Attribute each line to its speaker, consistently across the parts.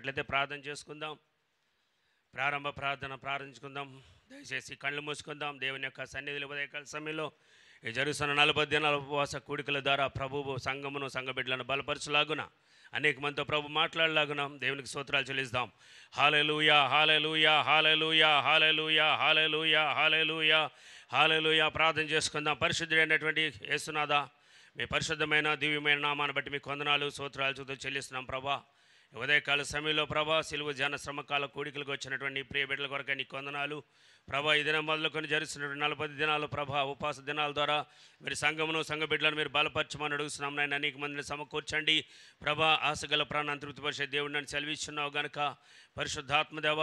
Speaker 1: ఉన్నట్లయితే ప్రార్థన చేసుకుందాం. ప్రారంభ ప్రార్థన ప్రారంభించుకుందాం. దయచేసి కళ్ళు మూసుకుందాం. దేవుని యొక్క సన్నిధిలో ఉదయకాల సమయంలో ఈ జరుగుతున్న 40 దినాల ఉపవాస కూడికల ద్వారా ప్రభువు సంఘమును సంఘ బిడ్డలను బలపరచులాగున అనేక మందితో ప్రభు మాట్లాడలాగున దేవునికి స్తోత్రాలు చెల్లిస్తాం. హల్లెలూయా హల్లెలూయా హల్లెలూయా హల్లెలూయా హల్లెలూయా హల్లెలూయా హల్లెలూయా. ప్రార్థన చేసుకుందాం. పరిశుద్ధుడైనటువంటి యేసునాథ, మీ పరిశుద్ధమైన దివ్యమైన నామాన్ని బట్టి మీకు వందనాలు స్తోత్రాలు చెల్లిస్తున్నాం ప్రభా. ఉదయకాల సమయంలో ప్రభా సిలువ జన శ్రమకాల కూడికలకు వచ్చినటువంటి ప్రియ బిడ్డల కొరకే నీకు వందనాలు ప్రభా. ఈ దినం మొదలుకొని జరుగుతున్నటువంటి 40 దినాలు ప్రభా ఉపవాస దినాల ద్వారా మీరు సంఘమును సంఘ బిడ్డలను మీరు బలపరచమని అడుగుతున్నాం. నాయన అనేక మందిని సమకూర్చండి ప్రభా. ఆశగల ప్రాణాన్ని తృప్తిపరిచే దేవుడు నన్ను సెలవిస్తున్నావు గనుక పరిశుద్ధాత్మదేవ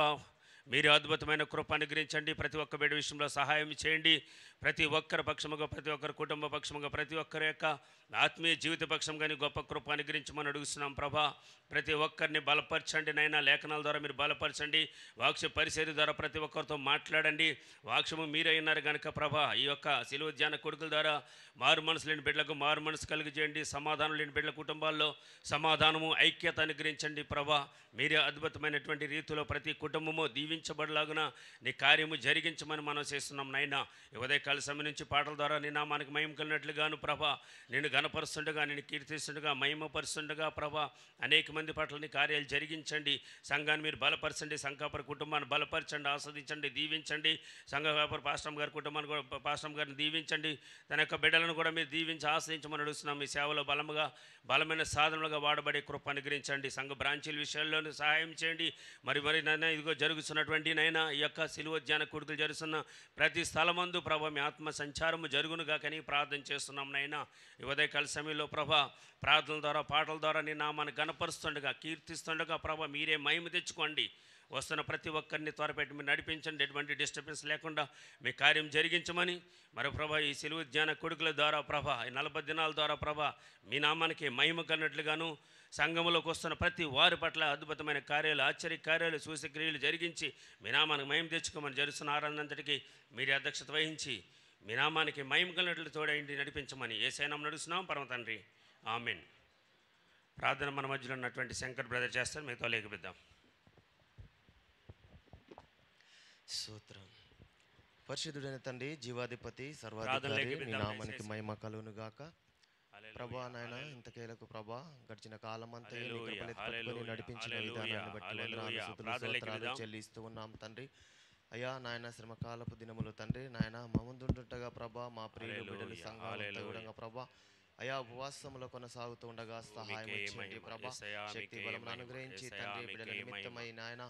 Speaker 1: మీరు అద్భుతమైన కృప అనుగ్రహించండి. ప్రతి ఒక్క బిడ్డ విషయంలో సహాయం చేయండి. ప్రతి ఒక్కరి పక్షముగా, ప్రతి ఒక్కరి కుటుంబ పక్షముగా, ప్రతి ఒక్కరి యొక్క ఆత్మీయ జీవిత పక్షంగా గొప్ప కృప అనుగ్రహించమని అడుగుతున్నాం ప్రభా. ప్రతి ఒక్కరిని బలపరచండి నైనా. లేఖనాల ద్వారా మీరు బలపరచండి. వాక్య పరిచర్య ద్వారా ప్రతి ఒక్కరితో మాట్లాడండి. వాక్యము మీరే అయినారు కనుక ప్రభా ఈ యొక్క శిలువ ధ్యాన కొడుకుల ద్వారా మారు మనసు లేని బిడ్డలకు మారు మనసు కలిగజేయండి. సమాధానం లేని బిడ్డల కుటుంబాల్లో సమాధానము ఐక్యత అనుగ్రహించండి ప్రభా. మీరే అద్భుతమైనటువంటి రీతిలో ప్రతి కుటుంబము దీవించబడలాగున నీ కార్యము జరిగించమని మనం చేస్తున్నాం నైనా. ఉదయకాల సమయం నుంచి పాటల ద్వారా నీ నామానికి మహిమ కలిగినట్లుగాను ప్రభా నేను గణపరుస్తుండగా, నేను కీర్తిస్తుండగా, మహిమపరుస్తుండగా ప్రభా అనేక మంది పట్ల నీ కార్యాలు జరిగించండి. సంఘాన్ని మీరు బలపరచండి. సంఘాపర కుటుంబాన్ని బలపరచండి, ఆస్వాదించండి, దీవించండి. సంఘాపర పాస్టమ్ గారి కుటుంబాన్ని కూడా పాస్టమ్ గారిని దీవించండి. తన యొక్క బిడ్డలను కూడా మీరు దీవించి ఆశ్రయించమని అడుగుతున్నాం. మీ సేవలో బలమైన సాధనలుగా వాడబడే కృప అనుగ్రహించండి. సంఘ బ్రాంచీల విషయాల్లోనూ సహాయం చేయండి. మరి నైనా ఇదిగో జరుగుతున్నటువంటి నైనా ఈ యొక్క శిలువ ధ్యాన కొడుకులు జరుగుతున్న ప్రతి స్థలమందు ప్రభా మీ ఆత్మ సంచారము జరుగునుగా కని ప్రార్థన చేస్తున్నాం నైనా. ఈ ఉదయకాల సమయంలో ప్రభా ప్రార్థనల ద్వారా పాటల ద్వారా నీ నామాన్ని గణపరుస్తుండగా, కీర్తిస్తుండగా ప్రభా మీరే మహిమ తెచ్చుకోండి. వస్తున్న ప్రతి ఒక్కరిని త్వరపెట్టి మీరు నడిపించండి. ఎటువంటి డిస్టర్బెన్స్ లేకుండా మీ కార్యం జరిగించమని మరి ప్రభా ఈ శిలువ ధ్యాన కొడుకుల ద్వారా ప్రభా ఈ 40 దినాల ద్వారా ప్రభా మీ నామానికి మహిమ కన్నట్లుగాను సంఘములోకి వస్తున్న ప్రతి వారి పట్ల అద్భుతమైన కార్యాలు, ఆశ్చర్య కార్యాలు, సూచక్రియలు జరిగించి మీ నామానికి మహిమ తెచ్చుకోమని జరుగుతున్న ఆరాధనంతటికీ మీరే అధ్యక్షత వహించి మీ నామానికి మహిమ కలిగినట్లు తోడైండి నడిపించమని యేసయ్య నామమున నడుస్తున్నాం పరమ తండ్రి, ఆమేన్. ప్రార్థన మన మధ్యలో ఉన్నటువంటి శంకర్ బ్రదర్ చేస్తారు, మిగతా లేఖిద్దాం.
Speaker 2: స్తోత్రం. పరిశుద్ధుడైన తండ్రి, జీవాధిపతి, సర్వాధికారి, నీ నామానికి మహిమ కలుగును గాక. ప్రభా నాయన ఇంతకేలకు ప్రభా గడిచిన కాలం అంతా నడిపించిన విధానాన్ని బట్టి వందనాలు స్తుతులు చెల్లిస్తూ ఉన్నాం తండ్రి. అయ్యా నాయన శ్రమకాలపు దినములు తండ్రి నాయన మా ముందుంటుండగా ప్రభా మా ప్రియులు బిడ్డలు సంఘాలు ప్రభా అయా ఉపవాసంలో కొనసాగుతూ ఉండగా సహాయం చేయండి ప్రభా. శక్తి బలం అనుగ్రహించి తండ్రి బిడ్డల నిమిత్తమై నాయన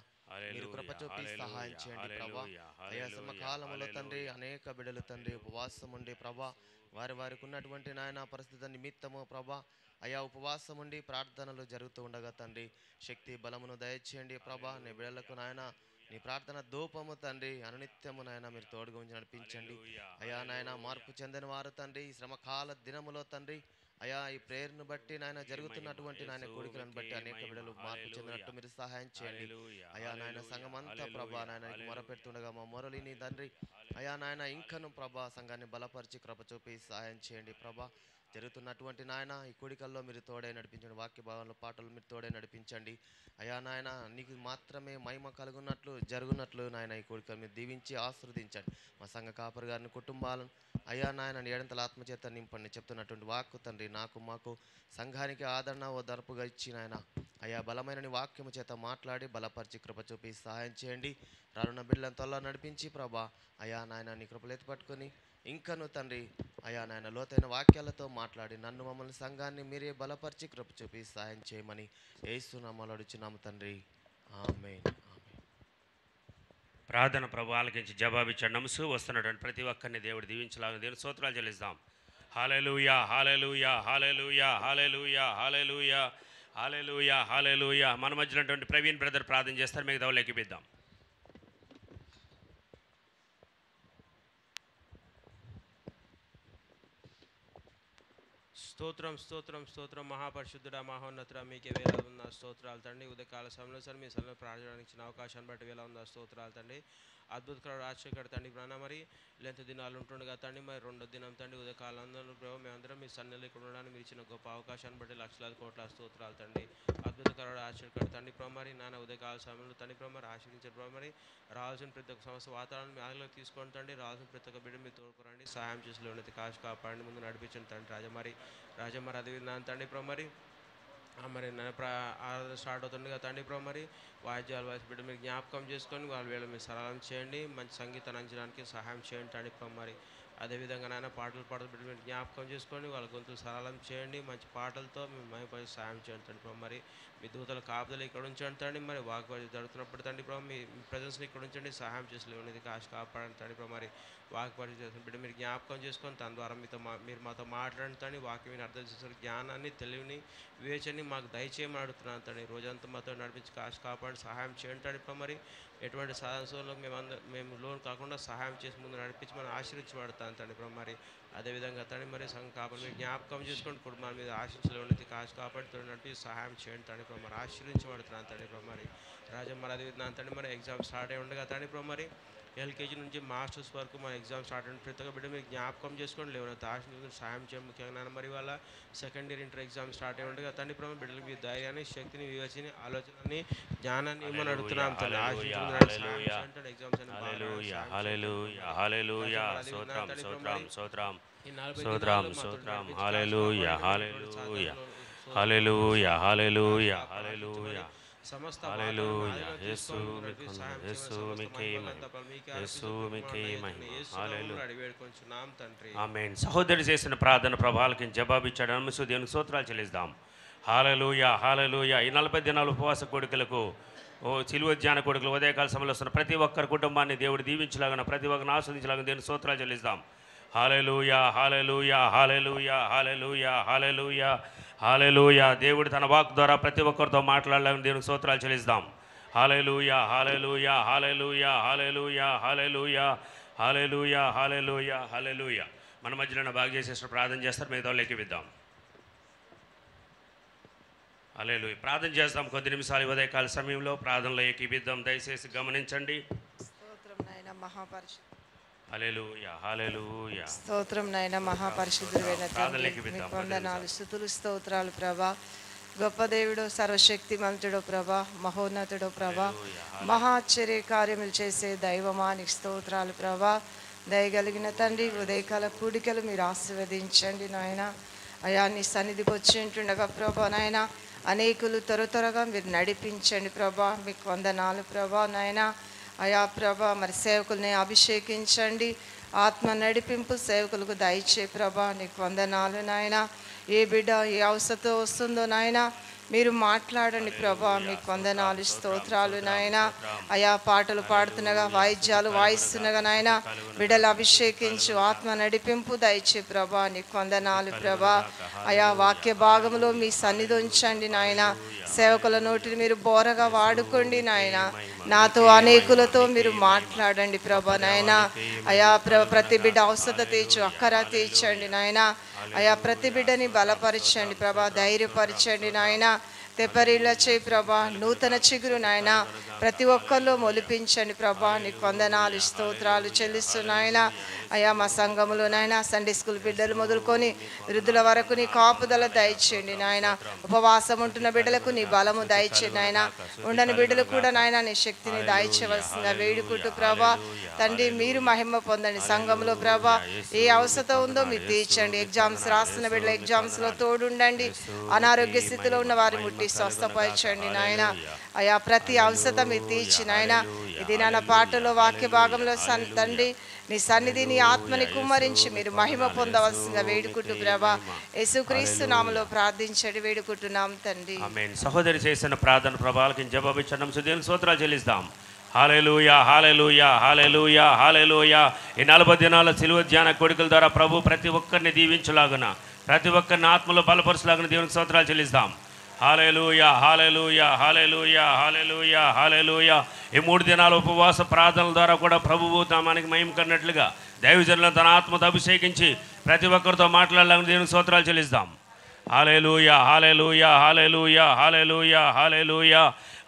Speaker 2: మీరు కృప చూపి సహాయం చేయండి ప్రభా. అయా శ్రమకాలంలో తండ్రి అనేక బిడ్డలు తండ్రి ఉపవాసం ఉండి ప్రభా వారికి ఉన్నటువంటి నాయన పరిస్థితి నిమిత్తము ప్రభా అయా ఉపవాసం ఉండి ప్రార్థనలు జరుగుతూ ఉండగా తండ్రి శక్తి బలమును దయచేయండి ప్రభా. నీ బిడ్డలకు నాయన నీ ప్రార్థన ధూపము తండ్రి అనునిత్యము నాయన మీరు తోడుగా ఉంచి నడిపించండి. అయా నాయన మార్పు చెందిన వారు తండ్రి ఈ శ్రమకాల దినములో తండ్రి అయా ఈ ప్రేయర్ను బట్టి నాయన జరుగుతున్నటువంటి నాయన కోరికలను బట్టి అనేక బిడ్డలు మార్పు చెందినట్టు మీరు సహాయం చేయండి. అయా నాయన సంఘమంతా ప్రభా నాయన మొరపెడుతుండగా మా మొరలిని తండ్రి అయా నాయన ఇంకను ప్రభా సంఘాన్ని బలపరిచి కృప చూపి సహాయం చేయండి ప్రభా. జరుగుతున్నటువంటి నాయన ఈ కోడికల్లో మీరు తోడై నడిపించండి. వాక్య భావంలో పాటలు మీరు తోడై నడిపించండి. అయా నాయన నీకు మాత్రమే మహిమ కలుగున్నట్లు జరుగునట్లు నాయన ఈ కోడికలు మీరు దీవించి ఆశీర్వదించండి. మా సంఘ కాపరి గారిని కుటుంబాలను అయా నాయన ఏడంతల ఆత్మచేత నింపండి. చెప్తున్నటువంటి వాక్కు తండ్రి నాకు మాకు సంఘానికి ఆదరణ ఓ దర్పుగా ఇచ్చి నాయన అయా బలమైన వాక్యము చేత మాట్లాడి బలపరిచి కృప చూపి సహాయం చేయండి. రానున్న బిడ్డలను తొల్ల నడిపించి ప్రభా అయా నాయన నీ కృపలు ఎత్తి పట్టుకొని ఇంకను తండ్రి అయా నాయన లోతైన వాక్యాలతో మాట్లాడి నన్ను మమ్మల్ని సంఘాన్ని మీరే బలపరిచి కృప చూపి సహాయం చేయమని యేసు నామములో అడుగుచున్నాము తండ్రి, ఆమేన్.
Speaker 1: ప్రార్థన ప్రభు ఆలకించి జవాబిచ్చాడు. నమసు వస్తున్నటువంటి ప్రతి ఒక్కరిని దేవుడు దీవించలాగా దేవుని స్తోత్రాలు చెల్లిస్తాం. హల్లెలూయా హల్లెలూయా హల్లెలూయా హల్లెలూయా హల్లెలూయా హల్లెలూయా హల్లెలూయా. మన మధ్యలో ఉన్నటువంటి ప్రవీణ్ బ్రదర్ ప్రార్థన చేస్తారు, మిగతా వాళ్ళు ఎక్కిపిద్దాం.
Speaker 3: స్తోత్రం స్తోత్రం స్తోత్రం. మహాపరిశుద్ధుడా మహోన్నతుడా మీకే వేలా ఉన్న స్తోత్రాలు తండ్రి. ఉదయకాల సమయంలో సార్ మీ సన్నిధిలో ప్రార్థనకి ఇచ్చిన అవకాశాన్ని బట్టి వేలా ఉన్న స్తోత్రాలు తండ్రి. అద్భుతకర ఆశ్చర్యకర తండ్రి ప్రాణ మరి లెంత దినాలు ఉంటుండగా తండ్రి మరి 2వ దినం తండ్రి ఉదయకాలంలో మేమందరం మీ సన్నిధిలో ఇక్కడ ఉండడానికి మీరు ఇచ్చిన గొప్ప అవకాశాన్ని బట్టి లక్షలాది కోట్ల స్తోత్రాలు తండ్రి. అద్భుతకరుడు ఆశ్చర్యకరుడు తండ్రి ప్రభు మరి నాన్న ఉదయకాల సమయంలో తండ్రి ప్రభు మరి ఆశ్రయించారు ప్రభు మరి రావాల్సిన ప్రతి ఒక్క సమస్య వాతావరణం మీ ఆగలో తీసుకొని తండ్రి రావాల్సిన ప్రతి ఒక్క బిడ్డ మీరు తోడుకోరండి సహాయం చేసి ఉన్నది కాశీ కాపాడండి ముందు నడిపించండి తండ్రి రాజమరి అది నాన్న తండ్రి ప్రభు మరి మరి ఆరాధన స్టార్ట్ అవుతుంది కదా తండ్రి ప్రభు మరి వాయిద్యాలు వాయిస్ బిడ్డ మీరు జ్ఞాపకం చేసుకొని వాళ్ళ వేళ మీరు సరళం చేయండి మంచి సంగీతాన్ని అంచడానికి సహాయం చేయండి తండ్రి ప్రభు మరి అదేవిధంగా నాయన పాటలు పాటలు బిడ్డ మీరు జ్ఞాపకం చేసుకొని వాళ్ళ గొంతులు సరళం చేయండి మంచి పాటలతో మేము మహిమపై సహాయం చేయండి తండ్రి ప్రభు మరి మీ దూతల కాపుదలు ఇక్కడ ఉంచండి తండ్రి మరి వాక్పరి జరుగుతున్నప్పుడు తండ్రి ప్రభు మీ ప్రజెన్స్ని ఇక్కడ ఉంచండి సహాయం చేసి ఉన్నది కాశీ కాపాడండి తండ్రి ప్రభు మరి వాక్పరి చేసిన బిడ్డ మీరు జ్ఞాపకం చేసుకొని తన ద్వారా మీరు మాతో మాట్లాడండి తండ్రి వాక్యం అర్థం చేసిన జ్ఞానాన్ని తెలివిని వివేచని మాకు దయచేయమని అడుగుతున్నాను తండ్రి రోజంతా మాతో నడిపించి కాశీ కాపాడి సహాయం చేయండి తండ్రి ప్రభు మరి ఎటువంటి సాధనలో మేము లోన్ కాకుండా సహాయం చేసి ముందు నడిపించి మనం ఆశీర్వించబడతాను తండ్రి ప్రభు మరి అదేవిధంగా తండ్రి మరి సంఘం కాపాడు మీరు జ్ఞాపకం చేసుకొని కుటుంబాల మీద ఆశించలే ఉన్నది కాశీ కాపాడుతూ నడిపి సహాయం చేయండి తండ్రి ప్రభు మరి ఆశీర్వించబడుతున్నాను తండ్రి ప్రభు మరి మరి అదేవిధంగా తండ్రి మరి ఎగ్జామ్ స్టార్ట్ అయి ఉండగా తండ్రి ప్రభు మరి ఎల్కేజీ నుంచి మాస్టర్స్ వరకు మన ఎగ్జామ్ స్టార్ట్ అయిన ప్రతి ఒక్క బిడ్డ మీరు జ్ఞాపకం చేసుకోండి లేవనైతే ఆశ సహాయం చేయండి ముఖ్యంగా మరి వాళ్ళ second year inter exam start అయి ఉండగా తండ్రి ప్రభు బిడ్డలకు మీ ధైర్యాన్ని శక్తిని వివేచని ఆలోచనని జ్ఞానాన్ని ఇవ్వమని అడుగుతున్నాం సమస్త
Speaker 1: ఆమేన్. సహోదరి చేసిన ప్రార్థన ప్రభావాలకి జవాబిచ్చాడు నమ్మసు దేవునికి స్తోత్రాలు చెల్లిద్దాం. హల్లెలూయా హల్లెలూయా. ఈ 40 దినాల ఉపవాస కోడికలకు సిలువ ధ్యాన కోడికలు ఉదయకాల సమయంలో వస్తున్న ప్రతి ఒక్కరి కుటుంబాన్ని దేవుడు దీవించలాగా ప్రతి ఒక్కరిని ఆస్వాదించలాగా దేవునికి స్తోత్రాలు చెల్లిద్దాం. హల్లెలూయా హల్లెలూయా హల్లెలూయా హల్లెలూయా హల్లెలూయా హల్లెలూయా. దేవుడు తన వాక్ ద్వారా ప్రతి ఒక్కరితో మాట్లాడాలని దేవునికి స్తోత్రాలు చెల్లిద్దాం. హల్లెలూయా హల్లెలూయా హల్లెలూయా హల్లెలూయా హల్లెలూయా హల్లెలూయా హల్లెలూయా హల్లెలూయా. మన మధ్యలో బాగా చేసేసిన ప్రార్థన చేస్తారు, మిగతా వాళ్ళకి ఇద్దాం. హల్లెలూయా. ప్రార్థన చేస్తాం కొద్ది నిమిషాలు ఉదయకాల సమయంలో ప్రార్థనలో ఏకీవిద్దాం. దయచేసి గమనించండి. హల్లెలూయా హల్లెలూయా.
Speaker 4: స్తోత్రం నాయన మహాపరిశుద్ధుడైన తండ్రి, మీకు వందనాలు స్తుతులు స్తోత్రాలు ప్రభా. గొప్ప దేవుడు, సర్వశక్తిమంతుడు ప్రభా, మహోన్నతుడు ప్రభా, మహాశ్చర్య కార్యములు చేసే దైవమా నీకు స్తోత్రాలు ప్రభా. దయగలిగిన తండ్రి ఉదయకాల కూడికలు మీరు ఆశీర్వదించండి నాయన. అయా నీ సన్నిధికి వచ్చి ఉంటుండగా ప్రభా నాయన అనేకులు త్వరగా మీరు నడిపించండి ప్రభా. మీకు వందనాలు ప్రభా నాయన. అయా ప్రభా మరి సేవకుల్ని అభిషేకించండి, ఆత్మ నడిపింపు సేవకులకు దయచే ప్రభా. నీకు వందనాలు నాయన. ఏ బిడ్డ ఏ అవసరతో వస్తుందో నాయన మీరు మాట్లాడండి ప్రభా. మీకు వందనాలు స్తోత్రాలు నాయన. అయా పాటలు పాడుతుండగా వాయిద్యాలు వాయిస్తుండగా నాయన బిడ్డలు అభిషేకించు, ఆత్మ నడిపింపు దయచే ప్రభా. నీకు వందనాలు ప్రభా. అయా వాక్య భాగంలో మీ సన్నిధి ఉంచండి నాయన. సేవకుల నోటిని మీరు బోరగా వాడుకోండి నాయన. నాతో అనేకులతో మీరు మాట్లాడండి ప్రభా నాయన. అయా ప్రతి బిడ్డ అవసరత తీర్చు, అక్కర తీర్చండి నాయన. అయా ప్రతి బిడ్డని బలపరచండి ప్రభా, ధైర్యపరచండి నాయన. తెప్పరిల్ల చేయి ప్రభా, నూతన చిగురు నాయన ప్రతి ఒక్కరిలో మొలిపించండి ప్రభా. నీకు వందనాలు స్తోత్రాలు చెల్లిస్తున్నాయన. అయా మా సంఘములో నాయన సండే స్కూల్ బిడ్డలు మొదలుకొని వృద్ధుల వరకు నీ కాపుదల దయచేయండి నాయన. ఉపవాసం ఉంటున్న బిడ్డలకు నీ బలము దయచేయండి నాయన. ఉండని బిడ్డలు కూడా నాయన నీ శక్తిని దయచేయవలసిందిగా వేడుకుంటూ ప్రభా తండ్రి మీరు మహిమ పొందండి. సంఘంలో ప్రభా ఏ అవసరం ఉందో మీరు తీర్చండి. ఎగ్జామ్స్ రాస్తున్న బిడ్డలు ఎగ్జామ్స్లో తోడుండండి. అనారోగ్య స్థితిలో ఉన్న వారిని ముట్టి స్వస్థపరచండి నాయన. అయా ప్రతి అవసరం మీరు తీర్చి నాయన. ఇది నాన్న పాటలో వాక్య భాగంలో తండ్రి నీ సన్నిధిని ఆత్మని కుమ్మరించి మీరు మహిమ పొందవలసిందిగా వేడుకుంటూ ప్రభా యేసుక్రీస్తు నామములో ప్రార్థించండి వేడుకుంటున్నాం తండ్రి.
Speaker 1: ఆమేన్. సహోదరి చేసిన ప్రార్థన ప్రభావాలకి జవాబిచ్చడం సుదేని స్తోత్రాలు చెల్లిస్తాం. హల్లెలూయా హల్లెలూయా హల్లెలూయా హల్లెలూయా. ఈ 40 దినాల సిలువ ధ్యాన కోడికల ద్వారా ప్రభు ప్రతి ఒక్కరిని దీవించలాగున ప్రతి ఒక్కరిని ఆత్మలో బలపరచలాగున దేవునికి స్తోత్రాలు చెల్లిస్తాం. హల్లెలూయా హల్లెలూయా హల్లెలూయా హల్లెలూయా హల్లెలూయా. ఈ 3 దినాల ఉపవాస ప్రార్థనల ద్వారా కూడా ప్రభువు నామానికి మహిమ కన్నట్లుగా దైవజనులను తన ఆత్మతో అభిషేకించి ప్రతి ఒక్కరితో మాట్లాడాలని దేవునికి స్తోత్రాలు చెల్లిస్తాం. హల్లెలూయా హల్లెలూయా హల్లెలూయా హల్లెలూయా హల్లెలూయా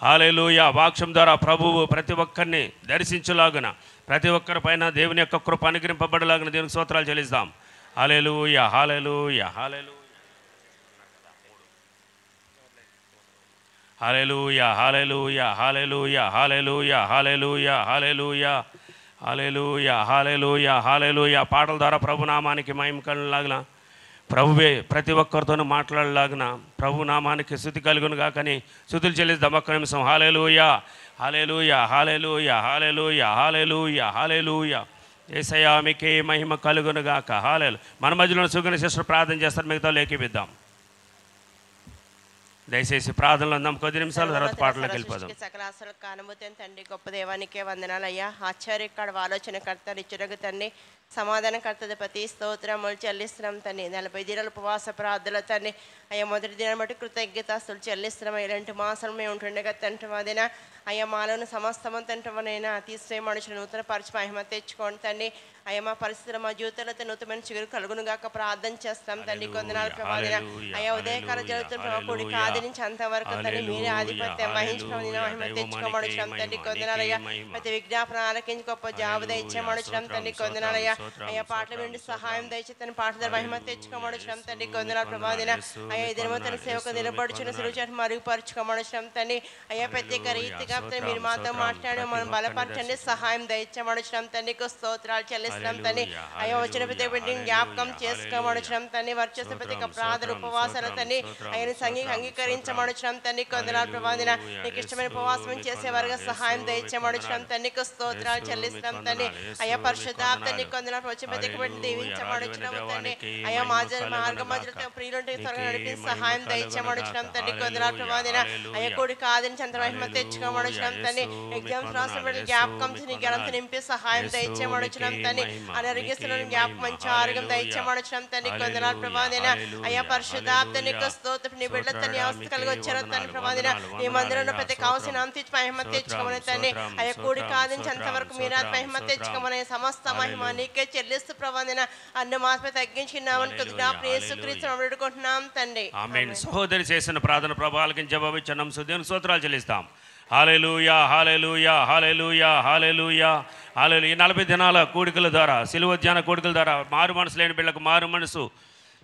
Speaker 1: హల్లెలూయా. వాక్యం ద్వారా ప్రభువు ప్రతి ఒక్కరిని దర్శించులాగున ప్రతి ఒక్కరి పైన దేవుని యొక్క కృప అనుగ్రహింపబడలాగున దేవునికి స్తోత్రాలు చెల్లిస్తాం. హల్లెలూయా హల్లెలూయా హల్లెలూయా హల్లెలూయా హల్లెలూయా హల్లెలూయా హల్లెలూయా హల్లెలూయా హల్లెలూయా హల్లెలూయా హల్లెలూయా హల్లెలూయా. పాటల ద్వారా ప్రభునామానికి మహిమ కలుగులాగిన ప్రభువే ప్రతి ఒక్కరితోనూ మాట్లాడలాగిన ప్రభు నామానికి స్తుతి కలుగును గాకని స్తుతులు చెల్లిద్దాం. ఒక్క నిమిషం. హల్లెలూయా హల్లెలూయా హల్లెలూయా హల్లెలూయా హల్లెలూయా హల్లెలూయా. యేసయ్యా మీకే మహిమ కలుగును గాక. హల్లెలూయా. మన మధ్యలో సుగణ శిష్యులు ప్రార్థన చేస్తారు, మిగతా లేఖిద్దాం. దయచేసి ప్రార్థనలు అందాం కొద్ది నిమిషాల తర్వాత పాటలోకి వెళ్ళిపోదాం.
Speaker 5: సకల ఆశలు కానుమూతని తండ్రి, గొప్ప దేవానికే వందనాలయ్యా. ఆశ్చర్యకాడు ఆలోచనకర్త, నిచ్చురగు తండ్రి, సమాధానకర్త ప్రతి స్తోత్రములు చెల్లిస్తున్నాం తండ్రి. 40 దినాల ఉపవాస ప్రార్థనల తండ్రి అయ్యా, మొదటి దినం బట్టి కృతజ్ఞతాస్తులు చెల్లిస్తున్నాం. ఇలాంటి మాసాలు మేము ఉంటుండగా తండ్రి మాదిన అయ్యా మాలోని సమస్తమం తండ్రినైనా తీసిపోయి మనుషులు నూతన పరిచి మహిమ తెచ్చుకోండి తండ్రి. అయ్యా మా పరిస్థితులు మా జీవితాలతో నూతనమైన చిగురు కలుగును గాక ప్రార్థన చేస్తాం తండ్రి. కొందనాలు ప్రభాదిన అయ్యా ఉదయకాల జరుగుతున్న ప్రభావ కూడికి ఆది నుంచి అంతవరకు తండ్రి మీరే ఆధిపత్యం వహించడం మహిమ తెచ్చుకోమడుచున్నాం తండ్రి. కొందనాలయ్యా ప్రతి విజ్ఞాపన ఆలకించి గొప్ప జాబు దయచేమడుచున్నాం తండ్రి. కొందనాలయ్యా అయ్యా పాటల నుండి సహాయం దయచేతని పాటల మహిమ తెచ్చుకోమడుచున్నాం తండ్రి. కొందనాలు ప్రభాదిన అయ్యా ఈ దినమతన సేవకు నిలబడుచున్న సులుచాటు మరుగుపరుచుకోమడుచున్నాం తండ్రి. అయ్యా ప్రత్యేక రీతిగా మీరు మాతో మాట్లాడి మనం బలపరచండి, సహాయం దయచేమడుచున్నాం తండ్రి. స్తోత్రాలు చెల్లిస్తున్నాం తండ్రి. అయ్యా వచ్చిన ప్రతి బిడ్డని జ్ఞాపకం చేసుకోమడుచున్నాం తండ్రి. వారు చేసిన ప్రతి ప్రార్థన ఉపవాసాల తండ్రి ఆయన అంగీకరించమడుచున్నాం తండ్రి. కొందనాలు ప్రభాదిన నీకు ఇష్టమైన ఉపవాసం చేసేవారుగా సహాయం దయచేమడుచున్నాం తండ్రి. స్తోత్రాలు చెల్లిస్తున్నాం తండ్రి. అయ్యా పరిశుద్ధాత్మ తండ్రి కొందనాలు వచ్చి ప్రతి బిడ్డని దీవించమడుచున్నాం తండ్రి. అయ్యా మార్గ మధ్యలో ప్రియులుంటే త్వరగా నడిపి సహాయం దయచేమడుచున్నాం తండ్రి. కొందనాలు ప్రభాదిన అయ్యా కూడి కాదని చంద్ర మహిమ తెచ్చుకోమడుచున్నాం తండ్రి. ఎగ్జామ్స్ రాసిన బిడ్డలు జ్ఞాపకం నీ గలంత నింపి సహాయం దయచేమడుచున్నాం తండ్రి. అనారోగ్యస్తులను జ్ఞాపకం మంచి ఆరోగ్యం దయచేమడుచున్నాం తండ్రి. కొందనాలు ప్రభాదిన అయ్యా పరిశుద్ధాత్మ నీకు స్తోత్రం. నీ బిడ్డలతో నీ అవస్థ కలిగి వచ్చారు తండ్రి. ప్రభాదిన నీ మందిరంలో ప్రతి కావాల్సిన అంతించి మహిమ తెచ్చుకోమని తండ్రి. అయ్యా కూడి కాదించి అంతవరకు మీరు మహిమ తెచ్చుకోమని సమస్త మహిమ నీకే చెల్లిస్తూ ప్రభాదిన అన్ని మాసమే తగ్గించుకున్నామని వేడుకుంటున్నాం తండ్రి.
Speaker 1: ఆమేన్. సహోదరి చేసిన ప్రార్థన ప్రభావాలకి జవాబు ఇచ్చాం. సుదేవుని స్తోత్రాలు చెల్లిస్తాం. హల్లెలూయా హల్లెలూయా హల్లెలూయా హల్లెలూయా హల్లెలూయా. 40 దినాల కూడికల ద్వారా సిలువ ధ్యాన కూడికల ద్వారా మారు మనసు లేని బిడ్డలకు మారు మనసు,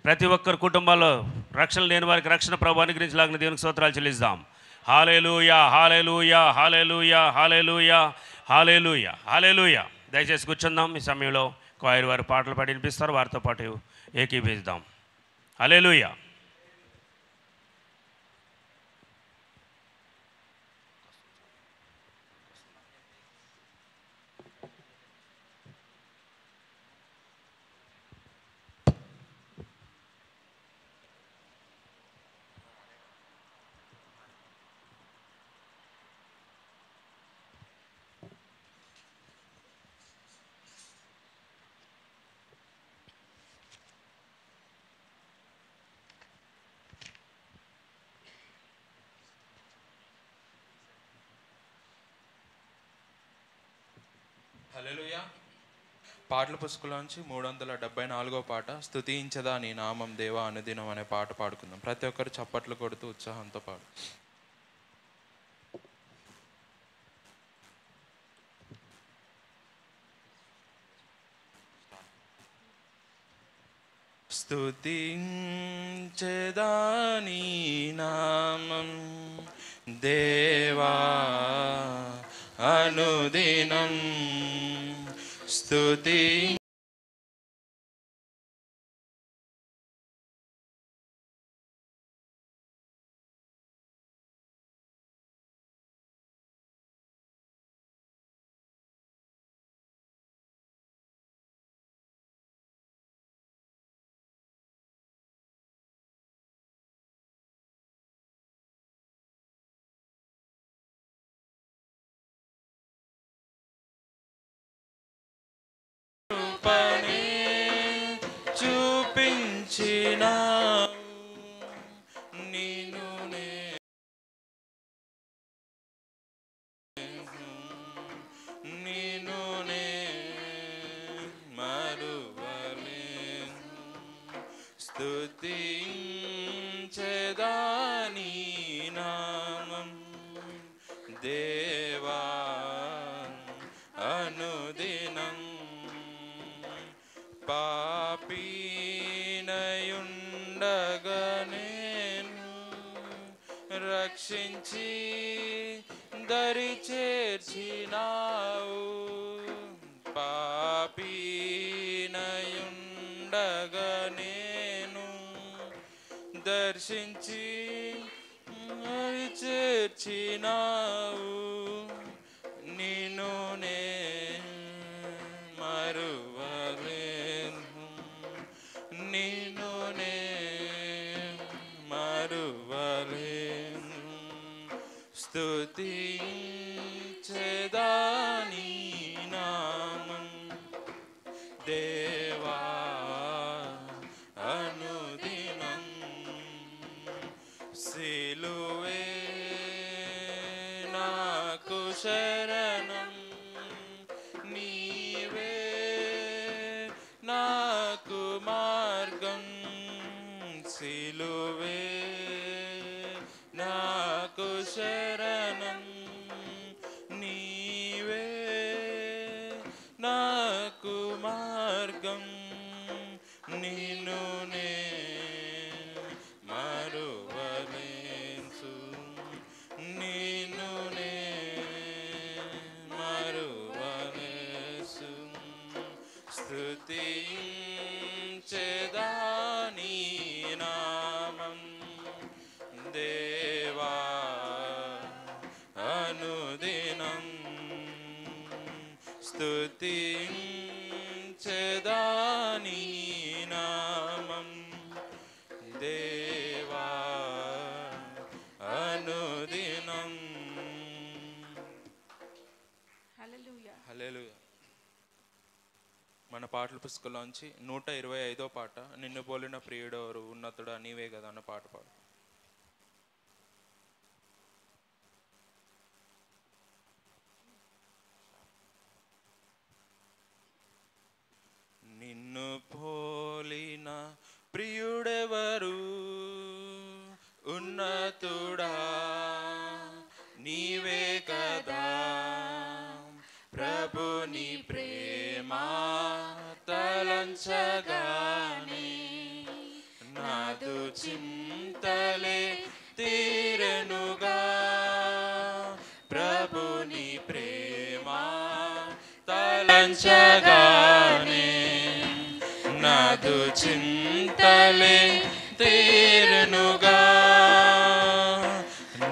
Speaker 1: ప్రతి ఒక్కరి కుటుంబాల్లో రక్షణ లేని వారికి రక్షణ ప్రభు అనుగ్రహించలాగిన దేవునికి స్తోత్రాలు చెల్లిస్తాం. హల్లెలూయా హల్లెలూయా హల్లెలూయా హల్లెలూయా హల్లెలూయా హల్లెలూయా. దయచేసి కూర్చుందాం. ఈ సమయంలో క్వైర్ వారు పాటలు పాడి వినిపిస్తారు, వారితో పాటు ఏకీభవిద్దాం. హల్లెలూయా.
Speaker 6: హల్లెలూయా. పాటల పుస్తకంలోంచి 374వ పాట స్తుతించదా నీ నామం దేవా అనుదినం అనే పాట పాడుకుందాం. ప్రతి ఒక్కరు చప్పట్లు కొడుతూ ఉత్సాహంతో పాడు. స్తుతించదా నీ నామం దేవా అనుదినం స్తుతి చూపించిన నిన్నునే మరువలే స్తుతించెదా నీ నామం దేవా అనుదినం పాపీనయుండగా నేను రక్షించ దర్శించి దరి చేర్చినావు పాపీనయుండగా నేను దర్శించి దరి చేర్చినావు నిన్ను నే మరువలేను నిన్ను నే మరువలేను స్తుతించెదా నీ నామం దేవా అనుదినం సిలువే నాకు శరణం నీవే నాకు మార్గం సిలువే నాకు శరణం నీవే నాకు మార్గం నిన్ను నే మరువలేను నిన్ను నే మరువలేసు స్తుతించెదా నీ నామం దేవా అనుదినం స్తుతించెదా నీ నామం దేవా అనుదినం హల్లెలూయా. మన పాటల పుస్తకంలోంచి 125వ పాట నిన్ను పోలిన ప్రియుడెవరు ఉన్నతుడా నీవే కదా అన్న పాట పాడు. నిన్ను పోలిన ప్రియుడెవరు ఉన్నతుడా నీవే కదా ప్రభుని ప్రేమ తలంచగానే నాదు చింతలే తీరెనుగా ప్రభుని ప్రేమ తలంచగానే నాదు చింతలే తీరెనుగా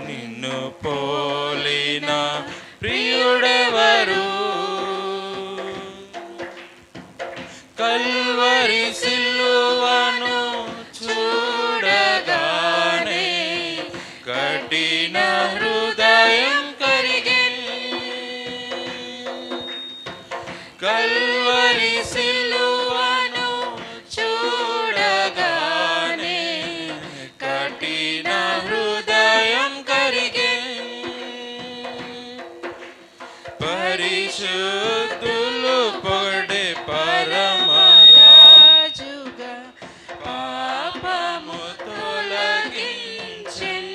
Speaker 6: నిన్ను పోలిన ప్రియుడెవరు కల్వరి సిలువను చూడగానే కఠిన హృదయం కరిగే కల్వరి సిలువను చూడగానే కఠిన హృదయం కరిగే పరిశుద్ధులు పొగడే పరమరాజుగా పాపము తొలగించెన్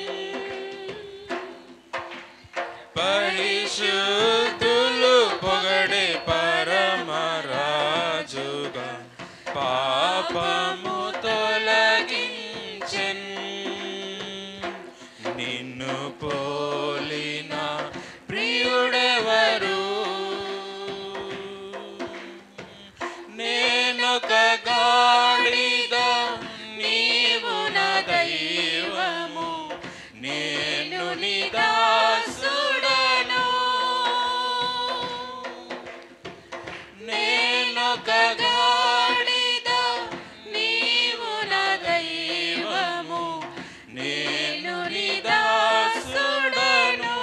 Speaker 6: పరిశుద్ధులు పొగడే పరమరాజుగా పాపము తొలగించెన్ నిన్ను పోలిన ప్రియుడెవరు నేనొక గాడిద నీవు నా దైవము నేను నీ దాసుడను నేనొక గాడిద నీవు నా దైవము నేను నీ దాసుడను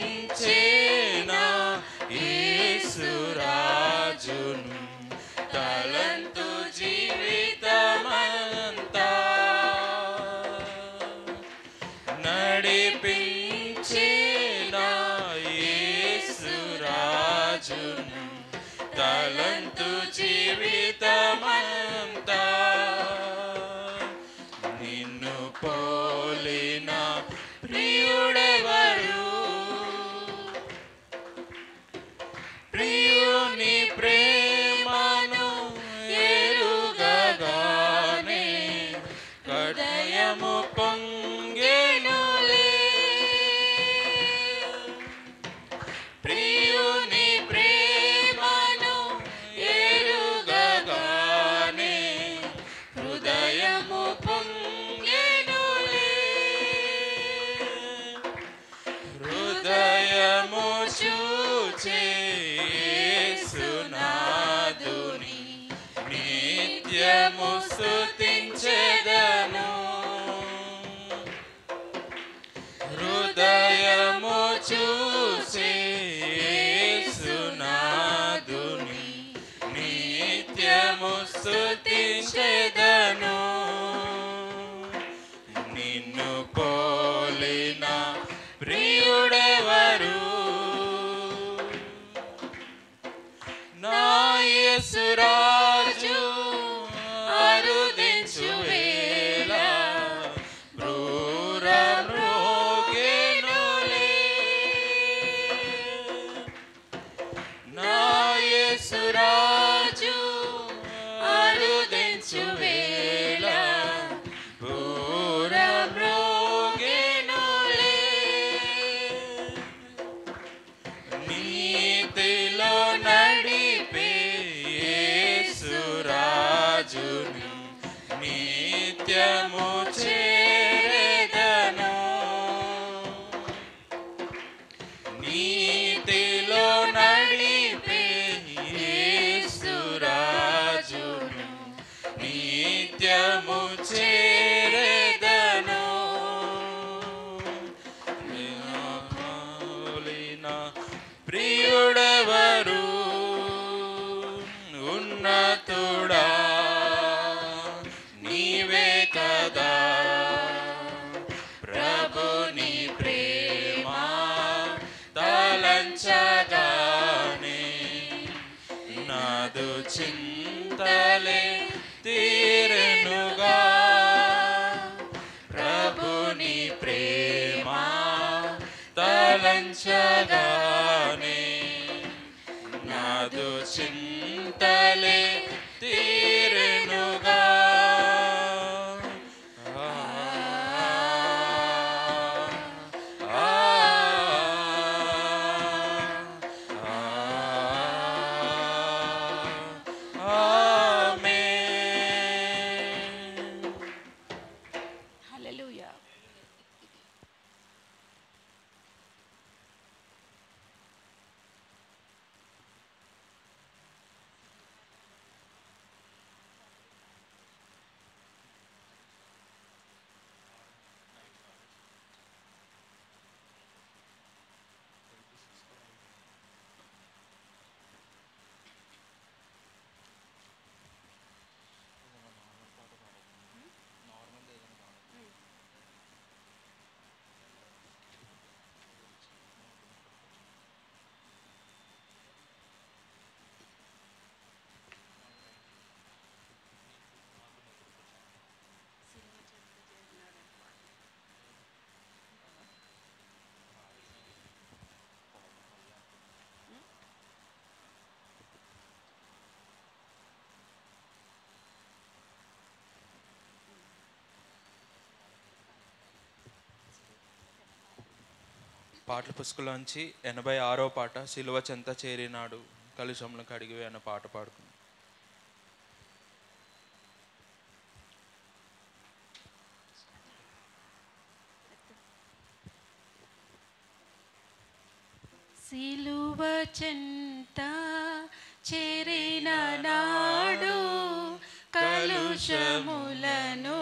Speaker 6: నడిపించేనా యేసురాజును తలంతు జీవితమంతా నడిపించేనా యేసురాజును తలంతు జీవితమంతా నిన్ను పోలిన ప్రియుడెవరు ప్రియుని ప్రేమను ఎరుగగానే కఠిన నిత్యము స్తుతించెదను హృదయము చూసి యేసునాథుని నిత్యము స్తుతించెదను నిన్ను పోలిన ప్రియుడెవరు నా యేసురాజు అరుదించు వేళ బ్రూరమ్రోగెనులే నా యేసురాజు అరుదించు వేళ బ్రూరమ్రోగెనులే నీతిలో నడిపే యేసురాజుని నిత్యము చేరెదను నీతిలో నడిపే యేసురాజుని నిత్యము చేరెదను ప్రియుడెవరు ఉన్నతుడా నీవే కదా ప్రభుని ప్రేమ తలంచగానే నాదు చింతలే తీరెనుగా ప్రభుని ప్రేమ తలంచగానే నాదు చింతలే తీరెనుగా
Speaker 7: హల్లెలూయా.
Speaker 6: పాటల పుస్తకంలోంచి 86వ పాట సిలువ చెంత చేరినాడు కలుషంలో కడిగివే అన్న పాట పాడుకుంది.
Speaker 7: సిలువ చెంత చేరిన నాడు కలుషములను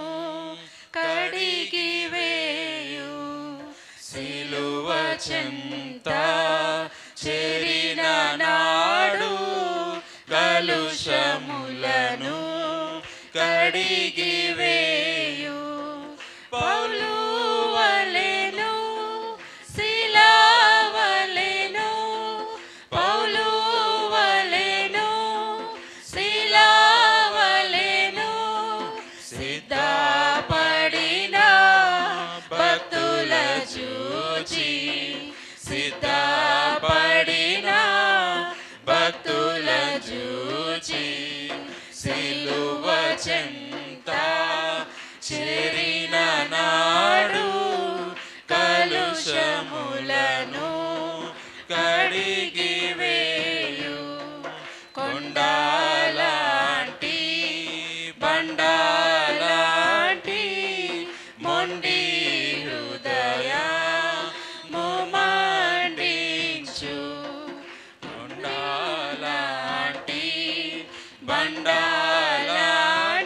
Speaker 7: కడిగి వేయు
Speaker 6: సిలువ చెంత చేరిన నాడు కలుషములను కడిగి వేయు
Speaker 7: పౌలు వలెను శిలావలెను పౌలు వలెను శిలావలెను సిద్ధపడిన భక్తుల చూచి సిద్ధపడిన భక్తుల చూచి సిలువ చెంత చేరిన నాడు కలుషములను కడిగి వేయు కొండలాంటి బండలాంటి మొండి హృదయము మండించు కొండలాంటి బండలాంటి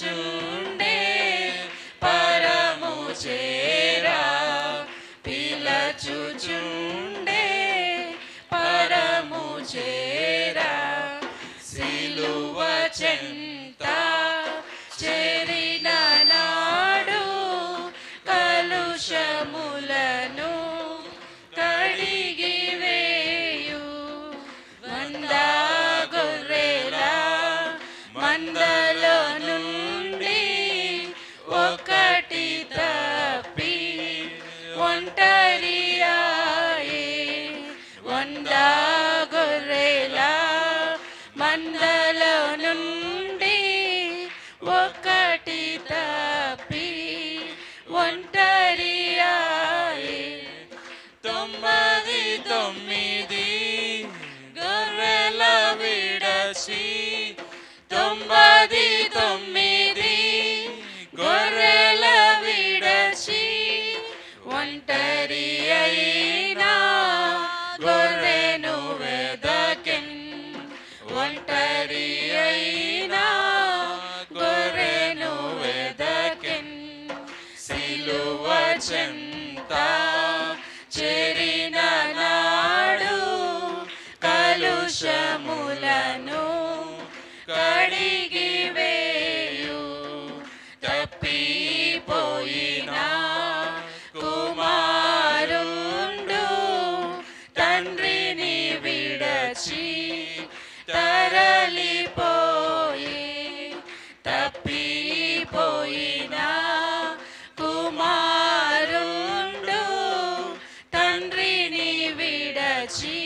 Speaker 7: పిలచుచుండే పరము చేరా పిలచుచుండే పరము చేరా సిలువ చెంత చేరిన నాడు కలుషములను కడిగి వేయు వంద గొర్రెల మందలో నుండి ఒకటి తప్పి ఒంటరియాయే వంద గొర్రెల మందలో నుండి ఒకటి తప్పి ఒంటరియాయే 99 గొర్రెల విడచి 99 గొర్రెల విడచి ఒంటరి అయినా గొర్రెను వెదకెన్ ఒంటరి అయినా గొర్రెను వెదకెన్ సిలువ చెంత చేరిన నాడు కలుషములను కడిగి వేయు తప్పిపోయిన కుమారుండు తండ్రిని విడచి తరలిపోయి తప్పిపోయిన కుమారుండు తండ్రిని విడచి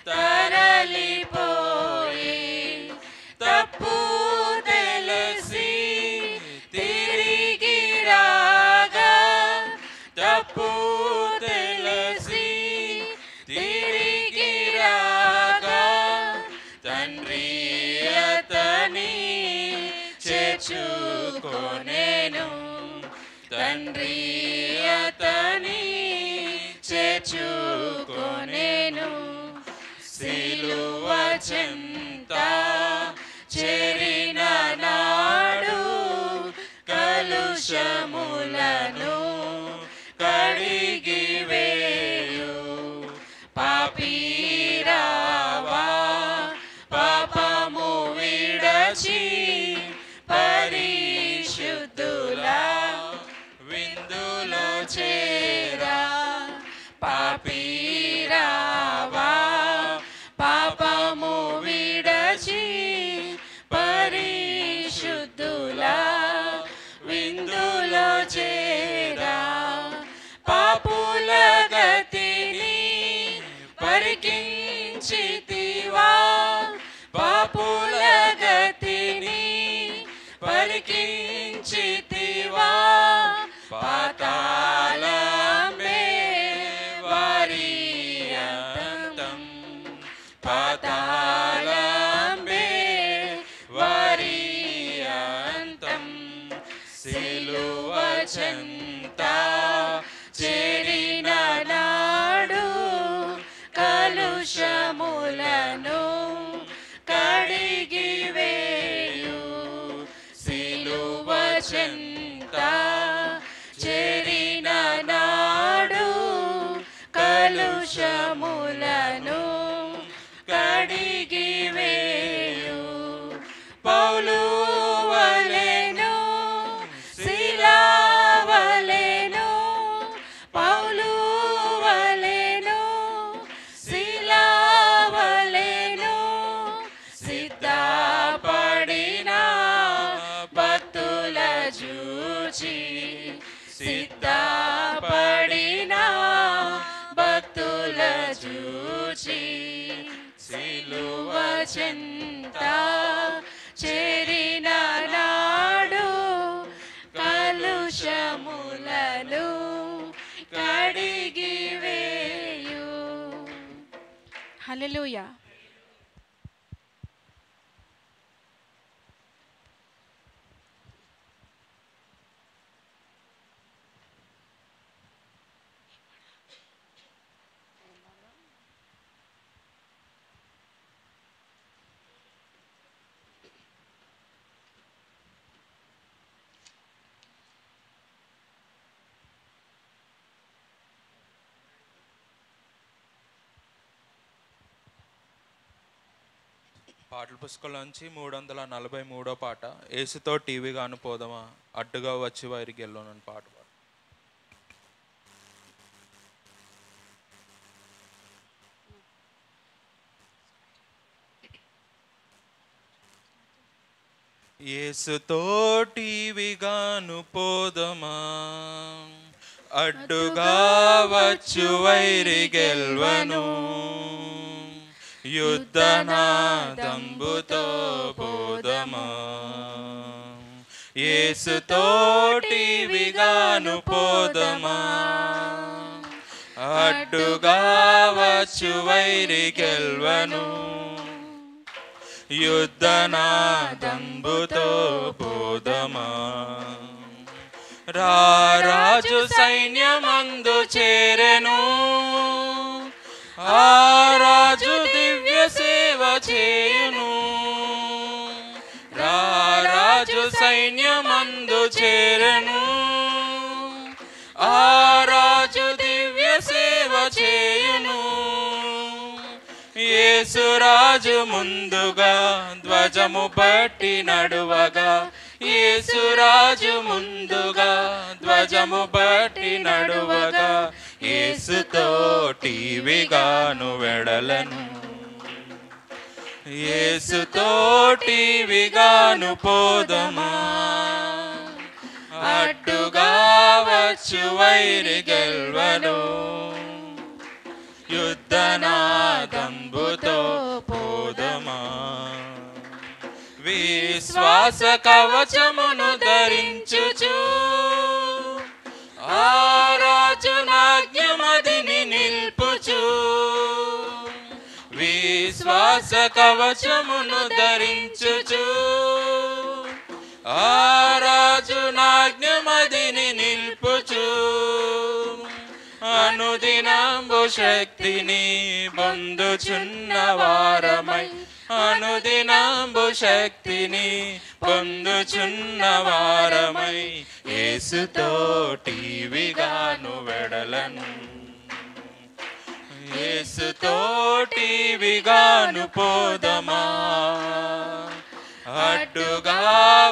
Speaker 7: తరలిపోయి తప్పు తెలిసి తిరిగి రాగా తప్పు తెలిసి తిరిగి రాగా తండ్రి అతని చేర్చుకొనెను తండ్రి అతని చేర్చుకొనెను సిలువ చెంత చేరిన నాడు కలుషములను కడిగి వేయు పాపీరావా పాపము విడచి పరిశుద్ధుల విందులో చేరా పాపీరావా పాపము విడచి పరిశుద్ధుల విందులో చేరా పాపుల గతిని పరికించితివా పాపుల గతిని పరికించితివా పాతాళమే వారి అంతం పాతాళమే వారి అంతం సిలువ చెంత చేరిన నాడు కలుషములను కడిగి వేయు సిలువ చెంత చేరిన నాడు కలుషములను కడిగి వేయు పౌలు వలెను శిలా వలెను పౌలు వలెను శిలా వలెను సిద్ధపడిన భక్తుల చూచి సిద్ధపడిన భక్తుల చూచి సిలువ చెంత చేరిన నాడు కలుషములను కడిగి వేయు హల్లెలూయా.
Speaker 6: పాటల పుస్తకంలోంచి 343 పాట, ఏసుతో టీవీగా అనుపోదమా అడ్డుగా వచ్చి వారికి వెళ్ళోనని పాట పాడు. ఏసుతో టీవీగాను పోదమా అడ్డుగా వచ్చు వైరి గెల్వను, యుద్ధనాదంబుతో పోదమా. ఏసుతో టీవీగాను పోదమా అడ్డుగా వచ్చు వైరి గెల్వను, యుద్ధనాదంబుతో పోదమా. రారాజు సైన్యమందు చేరెను, ఆ రాజు దివ్య సేవ చేయును. రారాజు సైన్యమందు చేరెను, ఆ రాజు దివ్య సేవ చేయును. యేసురాజు ముందుగా ధ్వజము పట్టి నడువగా, యేసురాజు ముందుగా ధ్వజము పట్టి నడువగా, యేసుతో టీవీగాను వెడలను, యేసుతో టీవీగాను పోదమా అడ్డుగా వచ్చు వైరి గెల్వను, యుద్ధనాదంబుతో పోదమా. విశ్వాస కవచమును ధరించుచు ఆ రాజు నాజ్ఞమదిని నిల్పుచు, విశ్వాస కవచమును ధరించుచు ఆ రాజు నాజ్ఞమదిని నిల్పుచు, అనుదినంబు శక్తిని పొందుచున్న వారమై, అనుదినంబు శక్తిని పొందుచున్న వారమై, యేసుతో టీవీగాను వెడలను, యేసుతో టీవీగాను పోదమా అడ్డుగా